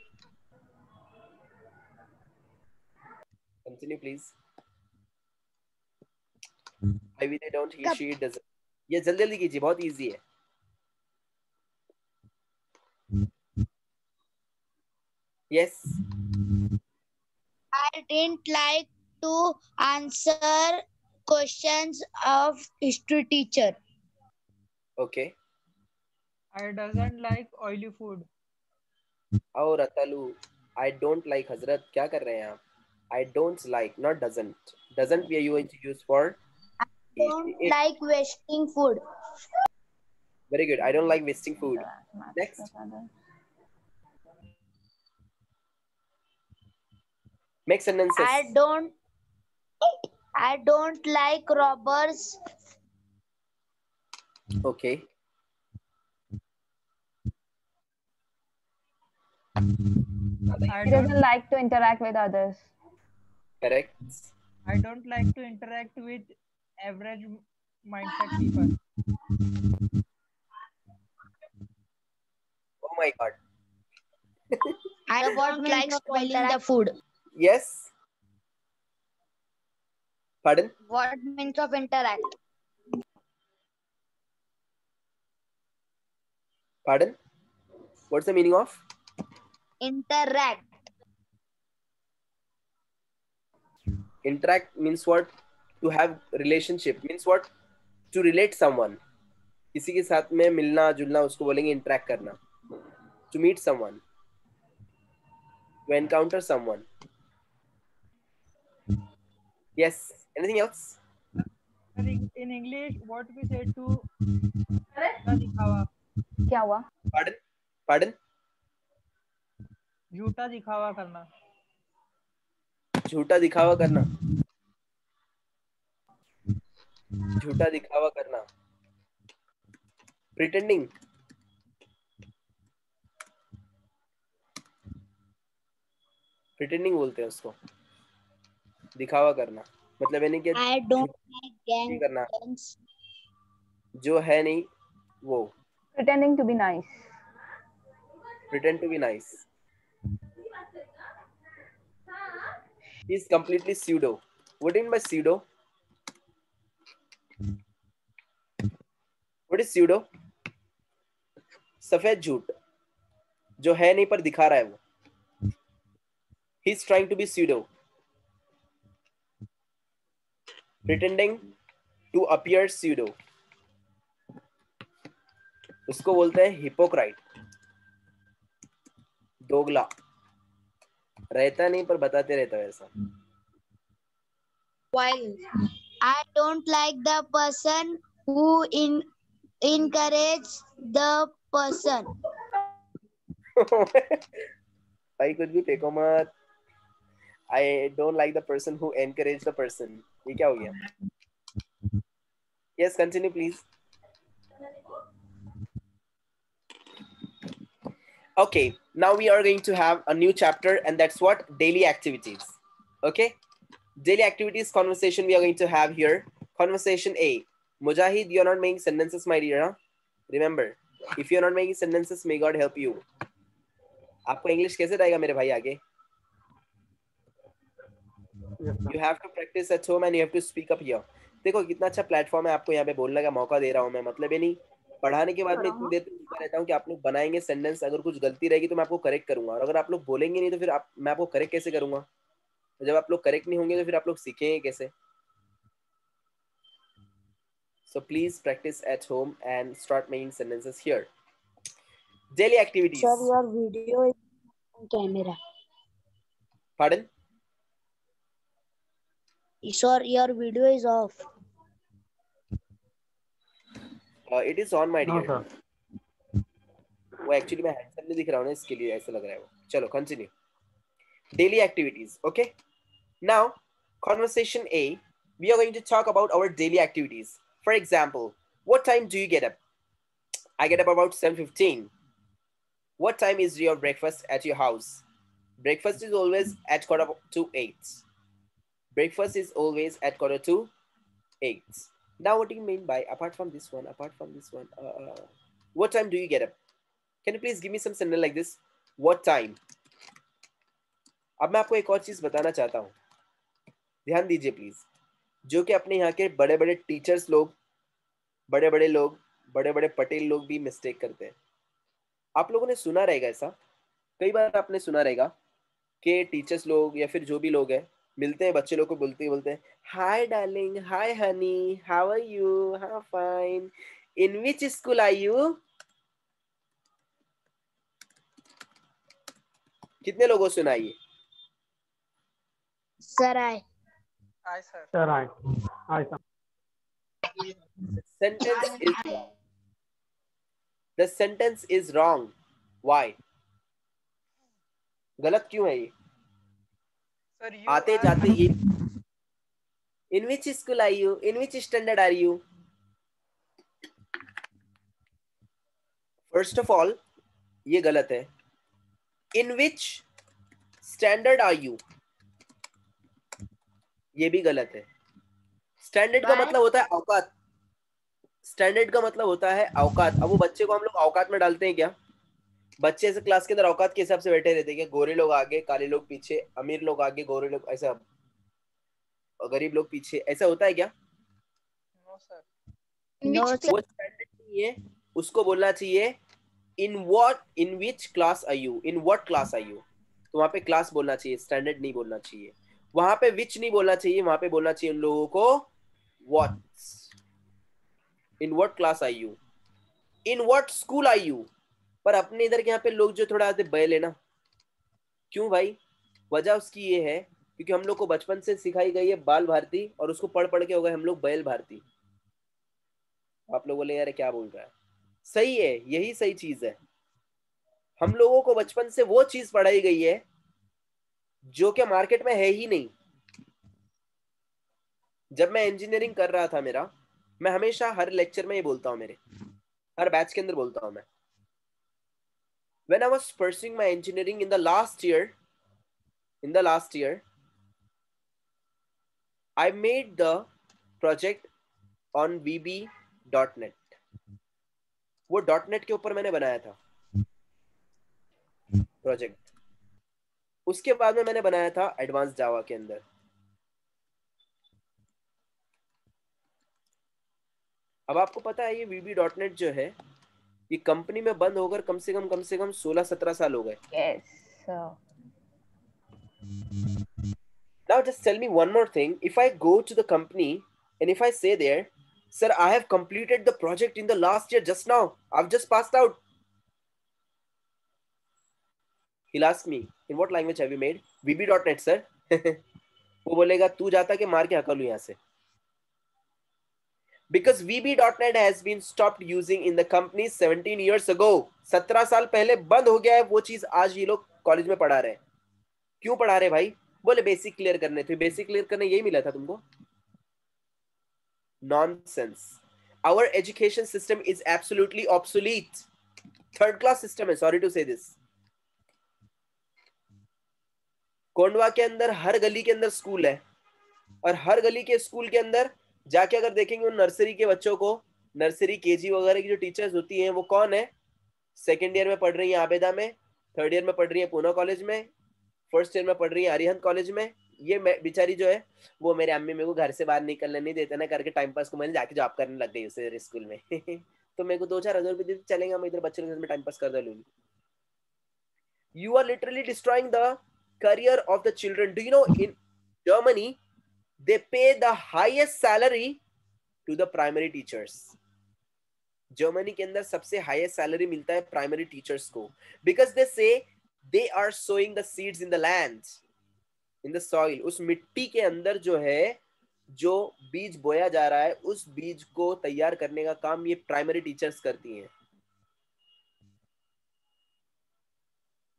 Continue, please. I, we, they don't, he, she, it doesn't. ये जल्दी जल्दी कीजिए, बहुत easy है. Yes. I didn't like to answer questions of history teacher. Okay. I doesn't like oily food. और Atluri, I don't like हजरत, क्या कर रहे हैं आप? I don't like, not doesn't. Doesn't we are going to use for Don't it. like wasting food. Very good. I don't like wasting food. Next. Make sentences. I don't like robbers. Okay. He doesn't like to interact with others. Correct. I don't like to interact with average mindset people. Oh my God. I don't like spoiling the food. Yes. Pardon? What means of interact? Pardon? What's the meaning of? Interact. Interact means what? To have relationship means what? To relate someone. किसी के साथ में मिलना जुलना उसको बोलेंगे interact करना. To meet someone. To encounter someone. Yes. Anything else? In English, what we say to दिखावा. क्या हुआ? Pardon? Pardon? झूठा दिखावा करना. झूठा दिखावा करना. झूठा दिखावा करना. Pretending. Pretending बोलते हैं उसको. दिखावा करना. मतलब यानी कि I don't like gang करना. gangs. जो है नहीं वो. Pretending to be nice. Pretend to be nice. He's completely pseudo. What do you mean by pseudo? What is pseudo? सफेद झूठ जो है नहीं पर दिखा रहा है वो. He's trying to be pseudo. Pretending to appear pseudo. उसको बोलते हैं hypocrite. दोगला. रहता नहीं पर बताते रहता है ऐसा. While I don't like the person who encourage the person. भाई कुछ भी फेंको मत. I don't like the person who encourage the person. ये क्या हो गया? Yes, continue please. Okay, now we are going to have a new chapter and that's what? Daily activities. Okay? Daily activities conversation we are going to have here. Conversation A. Mujahid, you're not making sentences, my dear. Huh? Remember, if you're not making sentences, may God help you. आपको English कैसे रहेगा मेरे भाई आगे? You have to practice at home and you have to speak up here. देखो कितना अच्छा platform है, आपको यहाँ पे बोलने का मौका दे रहा हूँ मैं. मतलब ये नहीं पढ़ाने के बाद मैं इतनी देर तक रहता हूँ कि आप लोग बनाएंगे सेंटेंस. अगर कुछ गलती रहेगी तो मैं आपको करेक्ट करूंगा, और अगर आप लोग बोलेंगे नहीं तो फिर मैं आपको करेक्ट कैसे करूंगा? जब आप लोग करेक्ट नहीं होंगे तो फिर आप लोग सीखेंगे कैसे? So please practice at home and start making sentences here. Daily activities. Sir, your video is on camera. Pardon? Sir, your video is off. It is on, my No, dear. sir. वो actually मैं handsome नहीं दिख रहा हूँ ना, इसके लिए ऐसा लग रहा है वो. चलो continue. Daily activities. Okay. Now, conversation A. We are going to talk about our daily activities. For example, what time do you get up? I get up about 7:15. What time is your breakfast at your house? Breakfast is always at 7:45. Breakfast is always at 7:45. Now, what do you mean by apart from this one? What time do you get up? Can you please give me some sentence like this? What time? अब मैं आपको एक और चीज बताना चाहता हूँ, ध्यान दीजिए प्लीज. जो कि अपने यहाँ के बड़े बड़े टीचर्स लोग, बड़े बड़े पटेल लोग भी मिस्टेक करते हैं. आप लोगों ने सुना रहेगा ऐसा, कई बार आपने सुना रहेगा कि टीचर्स लोग या फिर जो भी लोग हैं मिलते हैं बच्चे लोग को, बोलते हैं hi darling, hi honey, how are you, how fine, in which school are you? कितने लोगों सुना ये? सर आए। Hi, sir. Sir, I sir. The sentence is wrong. Why? गलत क्यों है ये? Sir, you आते are जाते ये in which school are you? In which standard are you? First of all, ये गलत है. In which standard are you? ये भी गलत है. स्टैंडर्ड का मतलब होता है औकात. स्टैंडर्ड का मतलब होता है औकात. अब वो बच्चे को हम लोग औकात में डालते हैं क्या? बच्चे ऐसे क्लास के अंदर औकात के हिसाब से बैठे रहते हैं क्या? गोरे लोग आगे, काले लोग पीछे, अमीर लोग आगे, गोरे लोग ऐसा, और गरीब लोग पीछे, ऐसा होता है क्या? no, sir. वो स्टैंडर्ड नहीं है. उसको बोलना चाहिए in which class are you? In what class are you? तो वहां पे क्लास बोलना चाहिए, स्टैंडर्ड नहीं बोलना चाहिए. वहां पे which नहीं बोलना चाहिए, वहां पे बोलना चाहिए उन लोगों को what. In what class are you? In what school are you? पर अपने इधर के यहाँ पे लोग जो थोड़ा आते बैल है ना. क्यों भाई? वजह उसकी ये है क्योंकि हम लोग को बचपन से सिखाई गई है बाल भारती, और उसको पढ़ पढ़ के हो गए हम लोग बैल भारती. आप लोग बोले यार क्या बोल रहा है? सही है, यही सही चीज है. हम लोगों को बचपन से वो चीज पढ़ाई गई है जो कि मार्केट में है ही नहीं. जब मैं इंजीनियरिंग कर रहा था मेरा, मैं हमेशा हर लेक्चर में ये बोलता हूँ, मेरे हर बैच के अंदर बोलता हूँ मैं. When I was pursuing my engineering in the last year, I made the project on VB.net. वो .net के ऊपर मैंने बनाया था प्रोजेक्ट. उसके बाद में मैंने बनाया था एडवांस जावा के अंदर. अब आपको पता है ये VB.net जो है, ये कंपनी में बंद होकर कम से कम 16-17 साल हो गए. Yes, sir. Now just tell me one more thing. If I go to the company and if I say there, sir, I have completed the project in the last year just now. I've just passed out. He'll ask me, in what language have you made? VB.net, sir. वो बोलेगा तू जाता कि मार के हकलू यहाँ से. Because VB.net has been stopped using in the company 17 years ago. 17 साल पहले बंद हो गया है वो चीज. आज ये लोग कॉलेज में पढ़ा रहे हैं. क्यों पढ़ा रहे भाई? बोले बेसिक क्लियर करने थे. बेसिक क्लियर करने यही मिला था तुमको? Nonsense. Our education system is absolutely obsolete. Third class system है, sorry to say this. Kondhwa के अंदर हर गली के अंदर स्कूल है, और हर गली के स्कूल के अंदर जाके अगर देखेंगे उन नर्सरी के बच्चों को, नर्सरी केजी वगैरह की जो टीचर्स होती हैं वो कौन है? सेकेंड ईयर में पढ़ रही है आबेदा में, थर्ड ईयर में पढ़ रही है पूना कॉलेज में, फर्स्ट ईयर में पढ़ रही है अरिहंत कॉलेज में. ये बेचारी जो है वो मेरे अम्मी मेरे को घर से बाहर निकलने नहीं देते ना करके टाइम पास को मैंने जाके जॉब करने लग गई उसे स्कूल में. तो मेरे को 2-4 हज़ार रुपये चलेगा, मैं इधर बच्चों के घर में टाइम पास कर लूंगी. You are literally destroying the career of the children. Do you know in Germany they pay the highest salary to the primary teachers. Germany के अंदर सबसे हाईएस्ट सैलरी मिलता है प्राइमरी टीचर्स को, because they say they are sowing the seeds in the land, in the soil. उस मिट्टी के अंदर जो है जो बीज बोया जा रहा है उस बीज को तैयार करने का काम ये प्राइमरी टीचर्स करती हैं.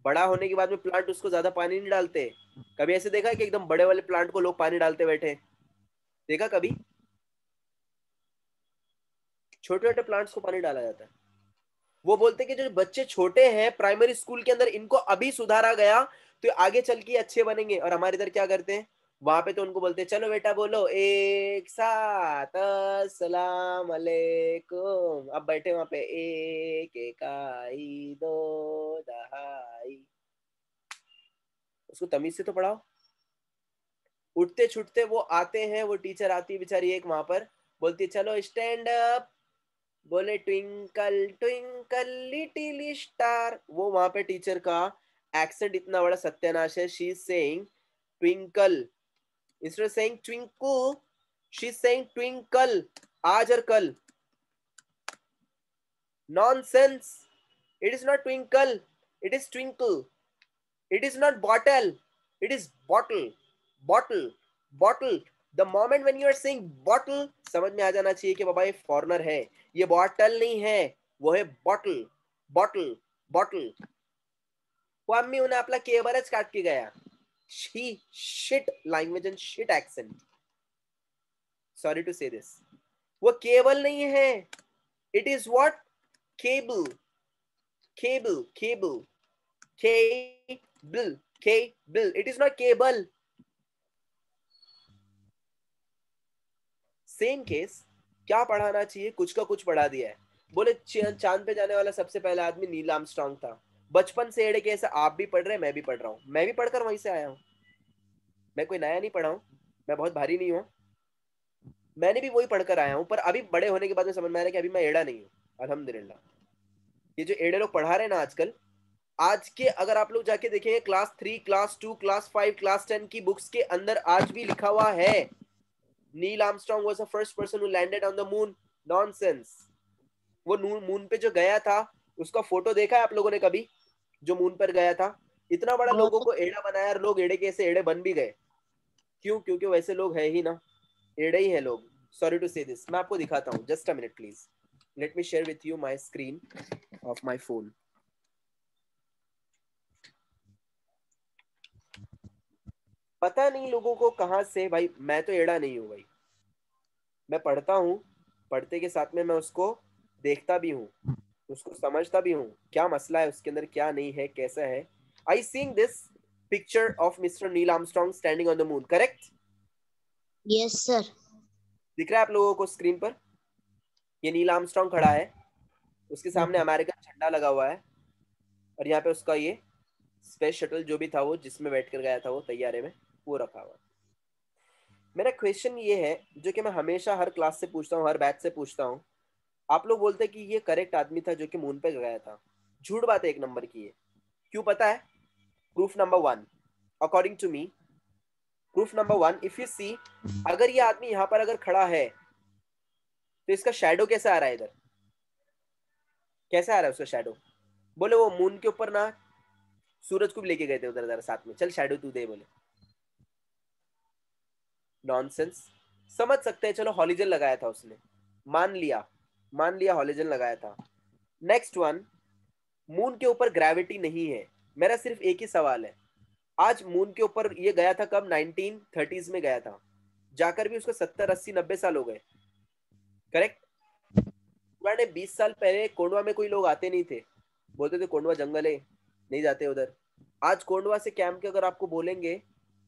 बड़ा होने के बाद में प्लांट उसको ज्यादा पानी नहीं डालते. कभी ऐसे देखा है कि एकदम बड़े वाले प्लांट को लोग पानी डालते बैठे? देखा कभी? छोटे छोटे प्लांट्स को पानी डाला जाता है. वो बोलते हैं कि जो बच्चे छोटे हैं प्राइमरी स्कूल के अंदर इनको अभी सुधारा गया तो आगे चल के अच्छे बनेंगे. और हमारे इधर क्या करते हैं, वहां पे तो उनको बोलते हैं चलो बेटा बोलो एक साथ अस्सलाम वालेकुम. अब बैठे वहां पे एक एकाई दो दहाई. उसको तमीज से तो पढ़ाओ. उठते छुटते वो आते हैं, वो टीचर आती है बेचारी एक वहां पर, बोलती है चलो स्टैंड अप. बोले ट्विंकल ट्विंकल लिटिल स्टार. वो वहां पे टीचर का एक्सेंट इतना बड़ा सत्यानाश है. She is saying twinkle instead of saying twinkle, she is saying twinkle. आज और कल. Nonsense. It is not twinkle. It is twinkle. It is not bottle. It is bottle. Bottle. Bottle. The moment when you are saying bottle, समझ में आ जाना चाहिए कि बाबा ये foreigner है, ये बॉटल नहीं है, वो है बॉटल. बॉटल. बॉटल. वो अम्मी उन्हें अपना केबरच काट के गया. She shit language and shit accent. Sorry to say this. वो केबल नहीं है. It is what? Cable. Cable. Cable. Cable. Cable. It is not cable. Same case. क्या पढ़ाना चाहिए? कुछ का कुछ पढ़ा दिया है. बोले चांद पे जाने वाला सबसे पहला आदमी नील आर्मस्ट्रांग था. बचपन से एड़े कैसे आप भी पढ़ रहे हैं, मैं भी पढ़ रहा हूँ. मैं भी पढ़कर वहीं से आया हूँ. मैं कोई नया नहीं पढ़ा हूँ. मैं बहुत भारी नहीं हूँ. मैंने भी वही पढ़कर आया हूँ. पर अभी बड़े होने के बाद में समझ में आ रहा है कि अभी मैं एड़ा नहीं हूँ. अल्हम्दुलिल्लाह. ये जो एड़े लोग पढ़ा रहे हैं ना आजकल, आज के अगर आप लोग जाके देखेंगे क्लास 3, क्लास 2, क्लास 5, क्लास 10 की बुक्स के अंदर आज भी लिखा हुआ है Neil Armstrong was the first person who landed on the moon. Nonsense. वो मून पे जो गया था उसका फोटो देखा है आप लोगों ने कभी? जो मून पर गया था, इतना बड़ा लोगों को एड़ा बनाया और लोग एड़े कैसे एड़े बन भी गए. क्यों? क्योंकि वैसे लोग है ही ना, एड़े ही है लोग. सॉरी टू से दिस. मैं आपको दिखाता हूँ. Just a minute please. Let me share with you my screen of my phone. पता नहीं लोगों को कहां से. भाई मैं तो एड़ा नहीं हूं भाई. मैं पढ़ता हूँ, पढ़ते के साथ में मैं उसको देखता भी हूँ, उसको समझता भी हूँ क्या मसला है उसके अंदर, क्या नहीं है, कैसा है. आई seeing this picture of mister Neil Armstrong standing on the moon. Correct? Yes sir. दिख रहा है आप लोगों को स्क्रीन पर? ये नील आर्मस्ट्रांग खड़ा है, उसके सामने अमेरिकन झंडा लगा हुआ है और यहाँ पे उसका ये स्पेस शटल जो भी था वो जिसमें बैठ कर गया था वो तैयारे में, वो रखा हुआ. मेरा क्वेश्चन ये है जो कि मैं हमेशा हर क्लास से पूछता हूँ, हर बैच से पूछता हूँ. आप लोग बोलते हैं कि ये करेक्ट आदमी था जो कि मून पे गया था. झूठ बात है एक नंबर की है. क्यों पता है? Proof number 1 according to me. Proof number 1, if you see, अगर ये आदमी यहाँ पर अगर खड़ा है तो इसका शैडो कैसे आ रहा है इधर? कैसे आ रहा है उसका शैडो? बोले वो मून के ऊपर ना सूरज को भी लेके गए थे उधर उधर साथ में. चल शैडो तू दे. बोले नॉनसेंस. समझ सकते हैं, चलो हॉलिजन लगाया था उसने, मान लिया हॉलिजन लगाया था. नेक्स्ट वन, मून के ऊपर ग्रेविटी नहीं है. मेरा सिर्फ एक ही सवाल है. आज मून के ऊपर ये गया था कब? 1930s में गया था. जाकर भी उसको 70, 80, 90 साल हो गए. करेक्ट? पुराने 20 साल पहले कोंडवा में कोई लोग आते नहीं थे. बोलते थे कोंडवा जंगल है, नहीं जाते उधर. आज कोंडवा से कैंप के अगर आपको बोलेंगे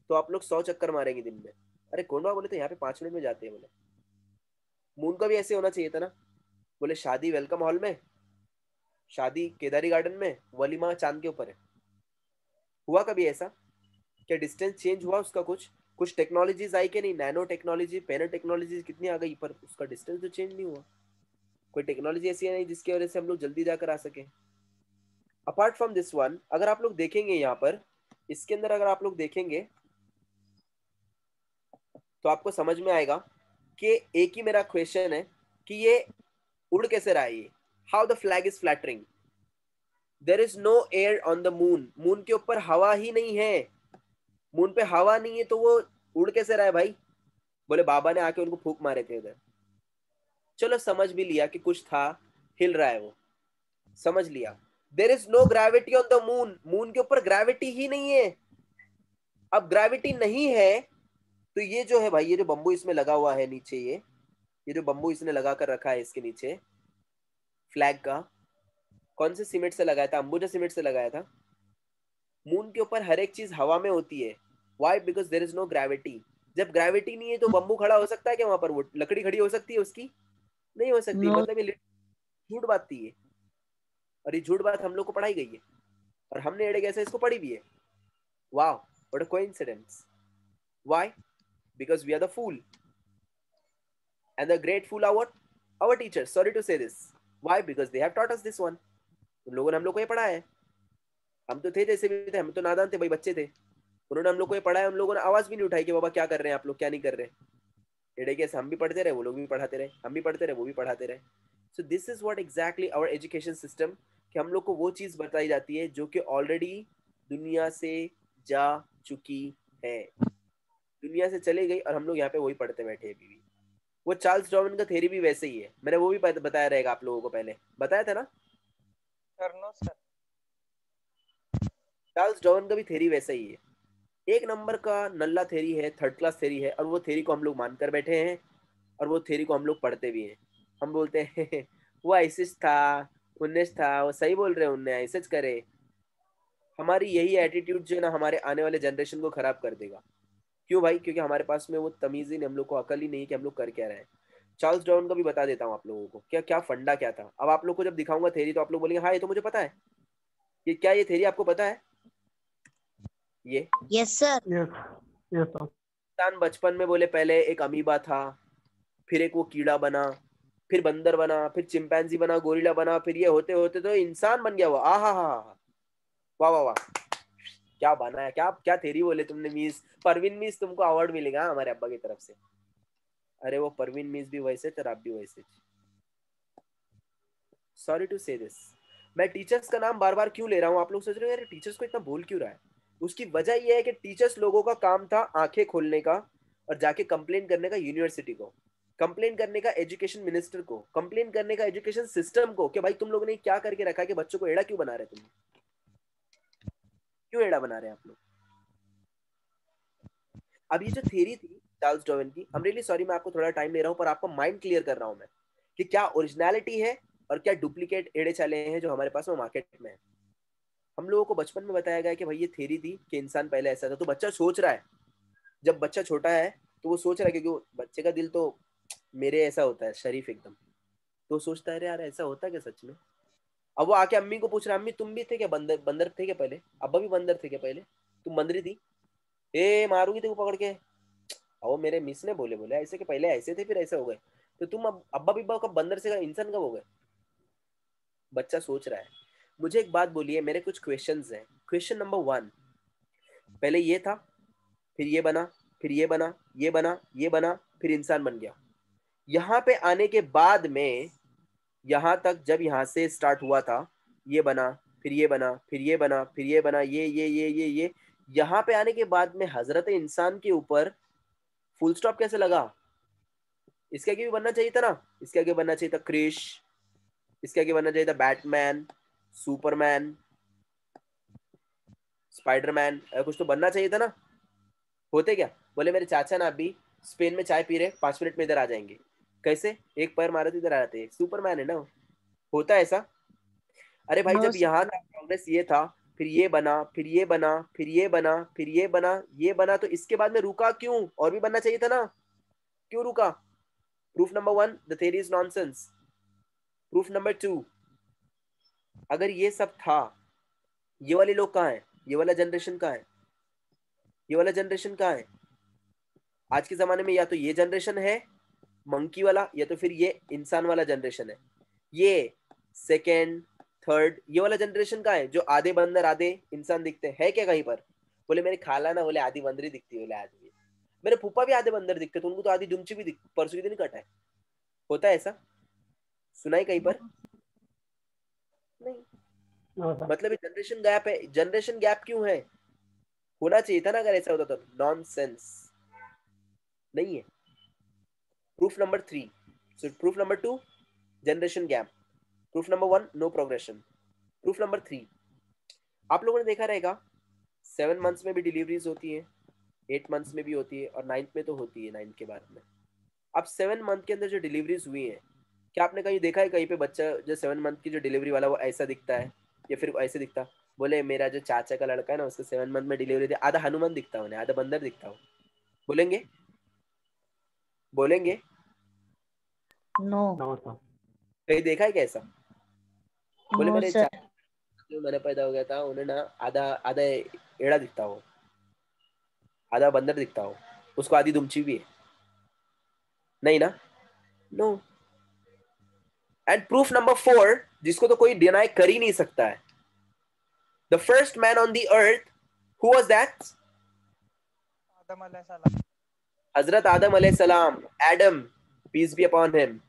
तो आप लोग 100 चक्कर मारेंगे दिन में. अरे कोंडवा बोले तो यहाँ पे 5 मिनट में जाते हैं. बोले मून का भी ऐसे होना चाहिए था ना. बोले शादी वेलकम हॉल में, शादी केदारी गार्डन में, वलीमा चांद के ऊपर है. हुआ कभी ऐसा? क्या डिस्टेंस चेंज हुआ उसका? कुछ टेक्नोलॉजीज आई कि नहीं? नैनो टेक्नोलॉजी, पैनो टेक्नोलॉजी कितनी आ गई, पर उसका डिस्टेंस तो चेंज नहीं हुआ. कोई टेक्नोलॉजी ऐसी है नहीं जिसकी वजह से हम लोग जल्दी जाकर आ सके. अपार्ट फ्रॉम दिस वन, अगर आप लोग देखेंगे यहाँ पर इसके अंदर, अगर आप लोग देखेंगे तो आपको समझ में आएगा कि एक ही मेरा क्वेश्चन है कि ये उड़ कैसे रहा है. ये how the flag is flattering. There is no air on the moon. Moon के ऊपर हवा ही नहीं है. मून पे हवा नहीं है तो वो उड़ कैसे रहा है भाई? बोले बाबा ने आके उनको फूंक मारे थे उधर. चलो समझ भी लिया कि कुछ था, हिल रहा है वो, समझ लिया. There is no gravity on the moon. Moon के ऊपर ग्रेविटी ही नहीं है. अब ग्रेविटी नहीं है तो ये जो है भाई, ये जो बम्बू इसमें लगा हुआ है नीचे, ये जो बम्बू इसने लगा कर रखा है इसके नीचे फ्लैग का, कौन से सीमेंट से लगाया था? अंबुजा सीमेंट से लगाया था. मून के ऊपर हर एक चीज हवा में होती है. Why? Because there is no gravity. जब ग्रेविटी नहीं है तो बम्बू खड़ा हो सकता है क्या वहां पर? वो लकड़ी खड़ी हो सकती है उसकी? नहीं हो सकती. No. मतलब ये झूठ बात थी ये, और ये झूठ बात हम लोग को पढ़ाई गई है और हमने एड़े कैसे इसको पढ़ी भी है. वाह, what a coincidence. Why? Because we are the fool. And the great fool are what? Our teachers. Sorry to say this. Why? Because they have taught us this one. उन लोगों ने हम लोग को ये पढ़ाया है. हम तो थे जैसे भी थे, हम तो नादान थे भाई, बच्चे थे. उन्होंने हम लोग को ये पढ़ाया, हम लोगों ने आवाज भी नहीं उठाई कि बाबा क्या कर रहे हैं आप लोग, क्या नहीं कर रहे. एड़े कैसे हम भी पढ़ते रहे, वो लोग भी पढ़ाते रहे, हम भी पढ़ते रहे, वो भी पढ़ाते रहे. So this is what exactly our education system, कि हम लोग को वो चीज बताई जाती है जो कि ऑलरेडी दुनिया से जा चुकी है, दुनिया से चली गई और हम लोग यहाँ पे वही पढ़ते बैठे हैं अभी भी। वो चार्ल्स डार्विन का थ्योरी भी वैसे ही है, मैंने वो भी बताया रहेगा आप लोगों को, पहले बताया था ना sir? No sir. Charles Darwin का भी थ्योरी वैसा ही है, एक नंबर का नल्ला थ्योरी है, थर्ड क्लास थ्योरी है, और वो थ्योरी को हम लोग मानकर बैठे हैं और वो थ्योरी को हम लोग पढ़ते भी हैं। हम बोलते हैं वो ऐसे था, 19 था, वो सही बोल रहे हैं, उनने ऐसे करे। हमारी यही एटीट्यूड जो है ना हमारे आने वाले जनरेशन को खराब कर देगा। क्यों भाई? क्योंकि हमारे पास में वो तमीज ही नहीं, हम लोग को अकल ही नहीं कि हम लोग कर क्या रहे हैं। चार्ल्स डार्विन का भी बता देता हूँ आप लोगों को क्या क्या फंडा क्या था। अब आप लोग को जब दिखाऊंगा थ्योरी तो आप लोग बोलेंगे हाँ ये तो मुझे पता है। ये क्या, ये थ्योरी आपको पता है? ये yes sir. Yes. Yes, sir. इंसान बचपन में बोले पहले एक अमीबा था, फिर एक वो कीड़ा बना, फिर बंदर बना, फिर चिंपैंजी बना, गोरिल्ला बना, फिर ये होते होते तो इंसान बन गया वो। आ हा हा, वाह वाह वाह, क्या बना है, क्या क्या थ्योरी बोले तुमने मिस परवीन मिस, तुमको अवार्ड मिलेगा हमारे अब्बा की तरफ से। अरे वो परवीन मिस भी वैसे थे, आप भी वैसे। सॉरी टू से दिस, मैं टीचर्स का नाम बार बार क्यों ले रहा हूँ? आप लोग सोच रहे हो यार टीचर्स को इतना बोल क्यों रहा है? उसकी वजह यह है कि टीचर्स लोगों का काम था आंखें खोलने का और जाके कंप्लेन करने का यूनिवर्सिटी को, कंप्लेन करने का एजुकेशन मिनिस्टर को, कंप्लेन करने का एजुकेशन सिस्टम को कि भाई तुम लोगों ने क्या करके रखा है कि बच्चों को एड़ा क्यों बना रहे, तुम क्यों एड़ा बना रहे हैं आप लोग। अब ये जो थ्योरी थी चार्ल्स डार्विन की, आई एम रियली सॉरी मैं आपको थोड़ा टाइम ले रहा हूँ, पर आपको माइंड क्लियर कर रहा हूँ मैं कि क्या ओरिजिनलिटी है और क्या डुप्लीकेट एड़े चले हैं जो हमारे पास में मार्केट में है। हम लोगों को बचपन में बताया गया कि भाई ये थ्योरी थी कि इंसान पहले ऐसा था, तो बच्चा सोच रहा है, जब बच्चा छोटा है तो वो सोच रहा है, क्योंकि बच्चे का दिल तो मेरे ऐसा होता है शरीफ एकदम, तो सोचता है अरे यार ऐसा होता है क्या सच में। अब वो आके अम्मी को पूछ रहा है अम्मी तुम भी थे क्या बंदर, बंदर थे क्या पहले, अब्बा भी बंदर थे क्या पहले, तुम बंदरी थी, ए मारूंगी तेरे को पकड़ के। और मेरे मिस ने बोले बोले ऐसे कि पहले ऐसे थे फिर ऐसे हो गए, तो तुम अब अब्बा भी कब बंदर से इंसान कब हो गए। बच्चा सोच रहा है। मुझे एक बात बोलिए, मेरे कुछ क्वेश्चंस हैं। क्वेश्चन नंबर 1, पहले ये था, फिर ये बना, फिर ये बना, ये बना, ये बना, फिर इंसान बन गया। यहाँ पे आने के बाद में यहाँ तक जब यहाँ से स्टार्ट हुआ था, ये बना, फिर ये बना, फिर ये बना, फिर ये बना, ये यहाँ पे आने के बाद में हजरत इंसान के ऊपर फुल स्टॉप कैसे लगा। इसके आगे भी बनना चाहिए था ना, इसके आगे बनना चाहिए था क्रिश, इसके आगे बनना चाहिए था बैटमैन, सुपरमैन, स्पाइडरमैन, कुछ तो बनना चाहिए था ना। होते क्या, बोले मेरे चाचा ना अभी स्पेन में चाय पी रहे, 5 मिनट में इधर आ जाएंगे। कैसे? एक पैर मारे तो इधर आ जाते, सुपरमैन है ना। होता है ऐसा? अरे भाई नो जब यहाँ तक प्रोग्रेस ये था, फिर ये बना, फिर ये बना, फिर ये बना, फिर ये बना, ये बना, तो इसके बाद में रुका क्यों? और भी बनना चाहिए था ना, क्यों रुका? Proof number 1, the theory is nonsense. Proof number 2, अगर ये सब था, ये वाले लोग कहाँ हैं? ये वाला जनरेशन कहाँ है? ये वाला जनरेशन कहाँ है? आज के जमाने में या तो ये जनरेशन है मंकी वाला, या तो फिर ये इंसान वाला जनरेशन है। ये सेकेंड थर्ड ये वाला जनरेशन का है जो आधे बंदर आधे इंसान दिखते हैं क्या कहीं पर? बोले मेरी खाला ना बोले आधी बंदरी दिखती है, बोले आदमी। मेरे फूफा भी आधे बंदर दिखते, तो उनको तो आधी दुमची भी दिख, परसों के दिन कटा है। होता है ऐसा? सुनाई कहीं पर? नहीं। No, sir. मतलब जनरेशन गैप है। जनरेशन गैप क्यों है? होना चाहिए था ना अगर ऐसा होता तो। नॉनसेंस नहीं है। Proof number 3, so proof number 2 generation gap, proof number 1 no progression, proof number 3 आप लोगों ने देखा रहेगा 7 मंथ्स में भी डिलीवरीज होती है, 8 मंथ्स में भी होती है और 9th में तो होती है 9th के बाद में। अब 7 मंथ के अंदर जो डिलीवरीज हुई है, क्या आपने कहीं देखा है कहीं पे बच्चा जो 7 मंथ की जो डिलीवरी वाला वो ऐसा दिखता है या फिर ऐसे दिखता? बोले मेरा जो चाचा का लड़का है ना उसको 7 मंथ में डिलीवरी थी, आधा हनुमान दिखता उन्हें, आधा बंदर दिखता हो। बोलेंगे? बोलेंगे? No No, sir. कहीं देखा है क्या ऐसा? बोले नो मेरे सर। चाचा जो मैंने पैदा हो गया था उन्हें ना आधा आधा एड़ा दिखता हो, आधा बंदर दिखता हो, उसको आधी दुमची भी है। नहीं ना? नो। एंड प्रूफ नंबर 4 जिसको तो कोई डिनाई कर ही नहीं सकता है, the first man on the earth, who was that? आदम अलैहिस्सलाम। हजरत आदम अलैहिस्सलाम, Adam, peace be upon him.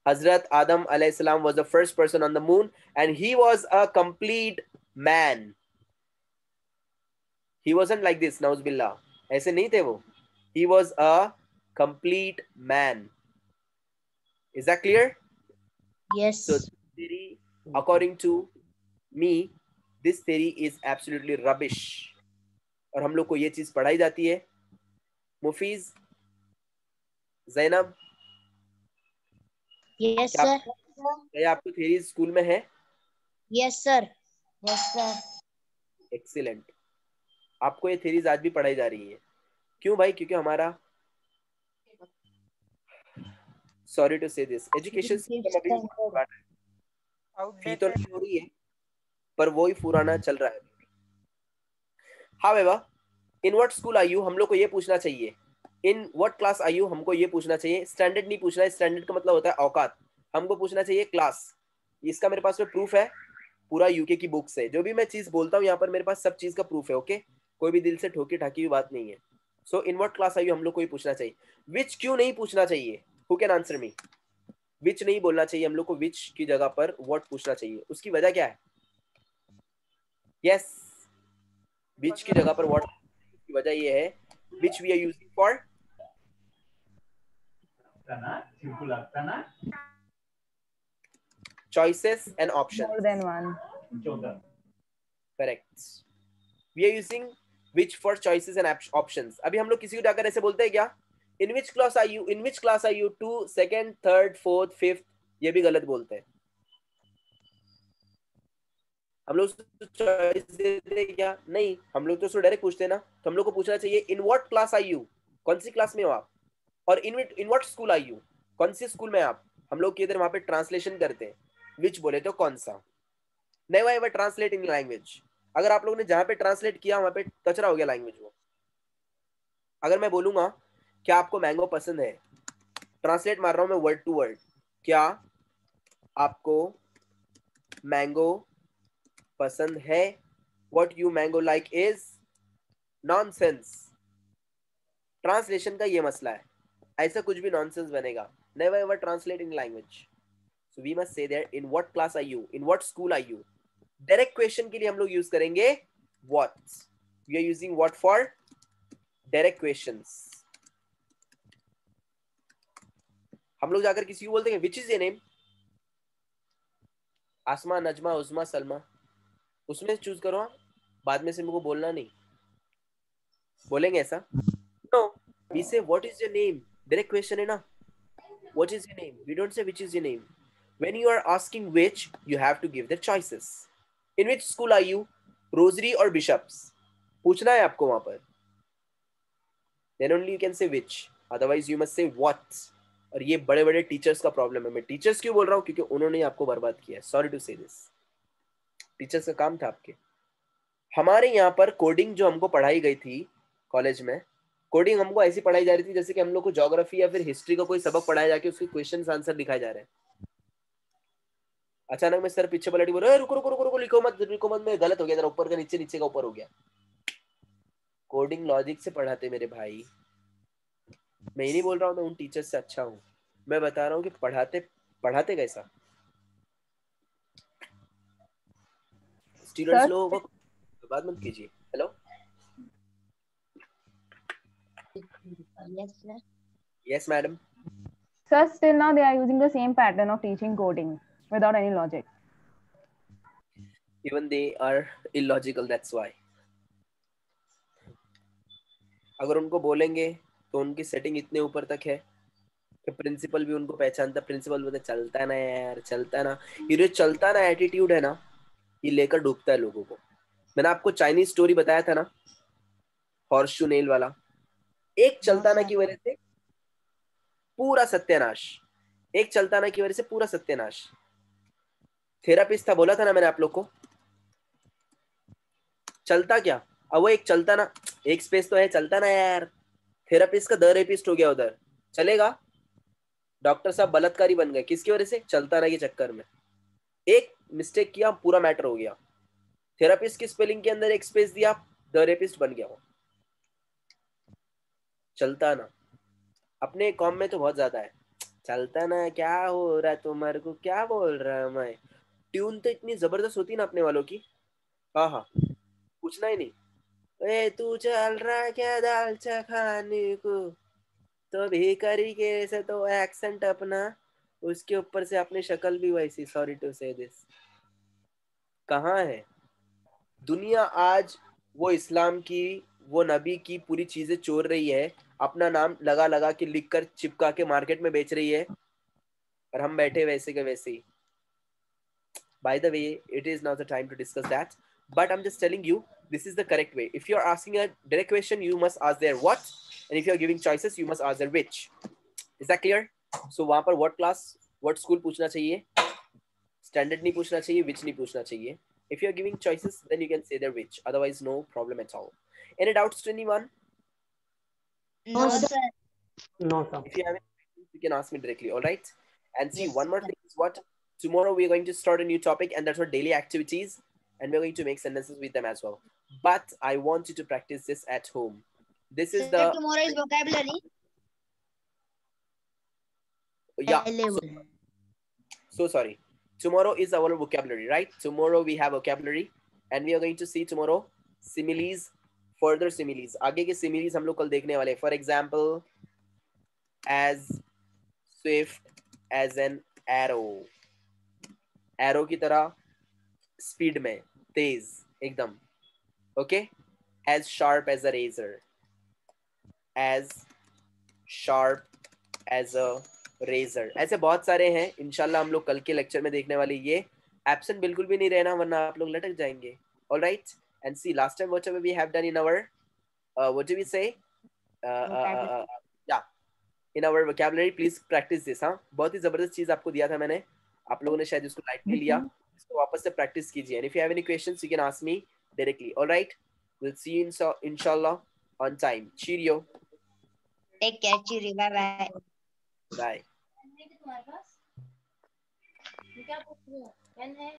Hazrat Adam alayhi salam was the first person on the moon and he was a complete man. He wasn't like this, nauz billah. ऐसे नहीं थे वो. He was a complete man. Is that clear? Yes. So this theory, according to me, this theory is absolutely rubbish. और हम लोग को ये चीज पढ़ाई जाती है. मुफीज, ज़ैनब, Yes, sir. क्या आपको थ्योरी स्कूल में है? Yes, sir. Yes, sir. Excellent. आपको ये थ्योरीज आज भी पढ़ाई जा रही है. क्यों भाई? क्योंकि हमारा, सॉरी टू से दिस, एजुकेशन सिस्टम अभी फी तो नहीं हो रही है, पर वो ही पुराना चल रहा है. However, in what school are you? हम लोग को ये पूछना चाहिए. In what class are you? हमको ये पूछना चाहिए. स्टैंडर्ड नहीं पूछना है. स्टैंडर्ड का मतलब होता है औकात. हमको पूछना चाहिए क्लास. इसका मेरे पास में प्रूफ है पूरा यूके की बुक से. जो भी मैं चीज बोलता हूँ यहाँ पर मेरे पास सब चीज का प्रूफ है. ओके, कोई भी दिल से ठोकी ठाकी हुई बात नहीं है. So in what class are you हम लोग को ये पूछना चाहिए. विच क्यों नहीं पूछना चाहिए? Who can answer me? Which नहीं बोलना चाहिए हम लोग को. विच की जगह पर व्हाट पूछना चाहिए. उसकी वजह क्या है? यस, विच की जगह पर व्हाट की वजह ये है, which we are using for choices and options. More than one. Correct. We are using which for choices and options. अभी हम लोग किसी को जाकर ऐसे बोलते हैं क्या? In which class are you? In which class are you? 2, 2nd, 3rd, 4th, 5th. ये भी गलत बोलते हैं. हम लोग चॉइस देते हैं क्या? नहीं, हम लोग तो उसको डायरेक्ट पूछते हैं ना. तो हम लोग को पूछना चाहिए in what class are you? कौन सी क्लास में हो आप? और in what school are you? कौन सी स्कूल में आप? हम लोग किधर वहां पे ट्रांसलेशन करते हैं. विच बोले तो कौन सा. Never ever translate in language. अगर आप लोगों ने जहां पे ट्रांसलेट किया वहां पे कचरा हो गया लैंग्वेज वो. अगर मैं बोलूंगा क्या आपको मैंगो पसंद है, ट्रांसलेट मार रहा हूं मैं वर्ड टू वर्ड, क्या आपको मैंगो पसंद है, what you mango like is nonsense. Translation का ये मसला है. ऐसा कुछ भी नॉनसेंस बनेगा. Never ever translate in language. So we must say there in what class are you? In what school are you? Direct question के लिए हम लोग यूज करेंगे what. We are using what for direct questions. हम लोग जाकर किसी को बोलते हैं which is your name? आसमा, नजमा, उस्मा, सलमा. उसमें चूज करो. बाद में से मेरे को बोलना नहीं. बोलेंगे ऐसा? No. We say what is your name? Direct question है ना. What is your name? We don't say which is your name. When you are asking which, you have to give the choices. In which school are you? Rosary or Bishops? पूछना है आपको वहां पर. Then only you can say which. Otherwise, you must say what. और ये बड़े बड़े teachers का प्रॉब्लम है. मैं टीचर्स क्यों बोल रहा हूँ? क्योंकि उन्होंने आपको बर्बाद किया. सॉरी टू से दिस. टीचर्स का काम था आपके. हमारे यहाँ पर कोडिंग जो हमको पढ़ाई गई थी कॉलेज में, कोडिंग हमको ऐसी पढ़ाई जा रही थी जैसे कि हम लोग को ज्योग्राफी या फिर हिस्ट्री का कोई सबक पढ़ाया जाके उसके क्वेश्चन आंसर दिखाए जा रहे हैं. अचानक में सर पीछे पलटी बोल रहे रुको रुको रुको रुको, लिखो मत में गलत हो गया, जरा ऊपर का नीचे, नीचे का ऊपर हो गया. कोडिंग लॉजिक से पढ़ाते मेरे भाई. मैं ही नहीं बोल रहा हूँ मैं उन टीचर से अच्छा हूँ. मैं बता रहा हूँ कि पढ़ाते कैसा. स्टूडेंट्स लोगों को बात मत कीजिए. Hello. Yes, sir. Yes, madam. Sir, still now they are using the same pattern of teaching coding without any logic. Even they are illogical. That's why. अगर उनको बोलेंगे तो उनकी सेटिंग इतने ऊपर तक है कि प्रिंसिपल भी उनको पहचानता. प्रिंसिपल बोलते चलता ना यार, चलता ना. ये जो चलता ना एटीट्यूड है ना, ये लेकर डूबता है लोगों को. मैंने आपको चाइनीज स्टोरी बताया था ना, हॉर्सशू नेल वाला. एक चलता ना की वजह से पूरा सत्यानाश. एक चलता ना की वजह से पूरा सत्यानाश. थेरापिस्ट था, बोला था ना मैंने आप लोग को. चलता क्या? अब वो एक चलता ना, एक स्पेस तो है, चलता ना यार. थेरापिस्ट का द रेपिस्ट हो गया उधर. चलेगा? डॉक्टर साहब बलात्कारी बन गए. किसकी वजह से? चलता ना के चक्कर में. एक मिस्टेक किया, पूरा मैटर हो गया. थेरापिस्ट की स्पेलिंग के अंदर एक स्पेस दिया, द रेपिस्ट बन गया वो. चलता ना अपने कॉम में तो बहुत ज्यादा है. चलता ना, क्या हो रहा तुम्हारे को, क्या बोल रहा है मैं। ट्यून तो इतनी जबरदस्त होती ना अपने वालों की। हाँ हाँ, पूछना ही नहीं। ए तू चल रहा क्या दाल खाने को, तो भिखारी के से तो एक्सेंट अपना, उसके ऊपर से अपनी शक्ल भी वैसी, सॉरी टू से दिस। कहाँ है दुनिया आज, वो इस्लाम की, वो नबी की पूरी चीजें चोर रही है, अपना नाम लगा लगा के लिख कर चिपका के मार्केट में बेच रही है, और हम बैठे वैसे के वैसे ही। By the way, it is not the time to discuss that, but I'm just telling you this is the correct way. If you're asking a direct question, you must ask their what, and if you're giving choices, you must ask their which. Is that clear? So वहाँ पर what class, what school पूछना चाहिए, standard नहीं पूछना चाहिए, which नहीं पूछना चाहिए. If you're giving choices, then you can say their which. Otherwise, no problem at all. Any doubts to anyone? No, No, sir. sir. No, sir. If you have any questions, you can ask me directly. All right. And see, Yes, one more sir. thing is what tomorrow we're going to start a new topic, and that's our daily activities, and we're going to make sentences with them as well. But I want you to practice this at home. This is Sir, the tomorrow is vocabulary. yeah. level. So sorry. Tomorrow is our vocabulary, right? Tomorrow we have vocabulary, and we are going to see tomorrow similes, further similes. आगे के similes हम लोग कल देखने वाले हैं. For example, as swift as an arrow. Arrow की तरह स्पीड में, तेज एकदम. Okay. As sharp as a razor. As sharp as a razor. ऐसे बहुत सारे हैं, इंशाल्लाह हम लोग कल के लेक्चर में देखने वाले. ये एब्सेंट बिल्कुल भी नहीं रहना, वरना आप लोग लटक जाएंगे. All right. And see, last time whatever we have done in our what do we say, yeah, in our vocabulary, please practice this. हाँ, बहुत ही जबरदस्त चीज आपको दिया था मैंने, आप लोगों ने शायद इसको लाइटली लिया. इसको वापस से प्रैक्टिस कीजिए. And if you have any questions, you can ask me directly. All right. We'll see you inshallah on time. Cheerio. Take care. Cheerio. Bye bye. Bye.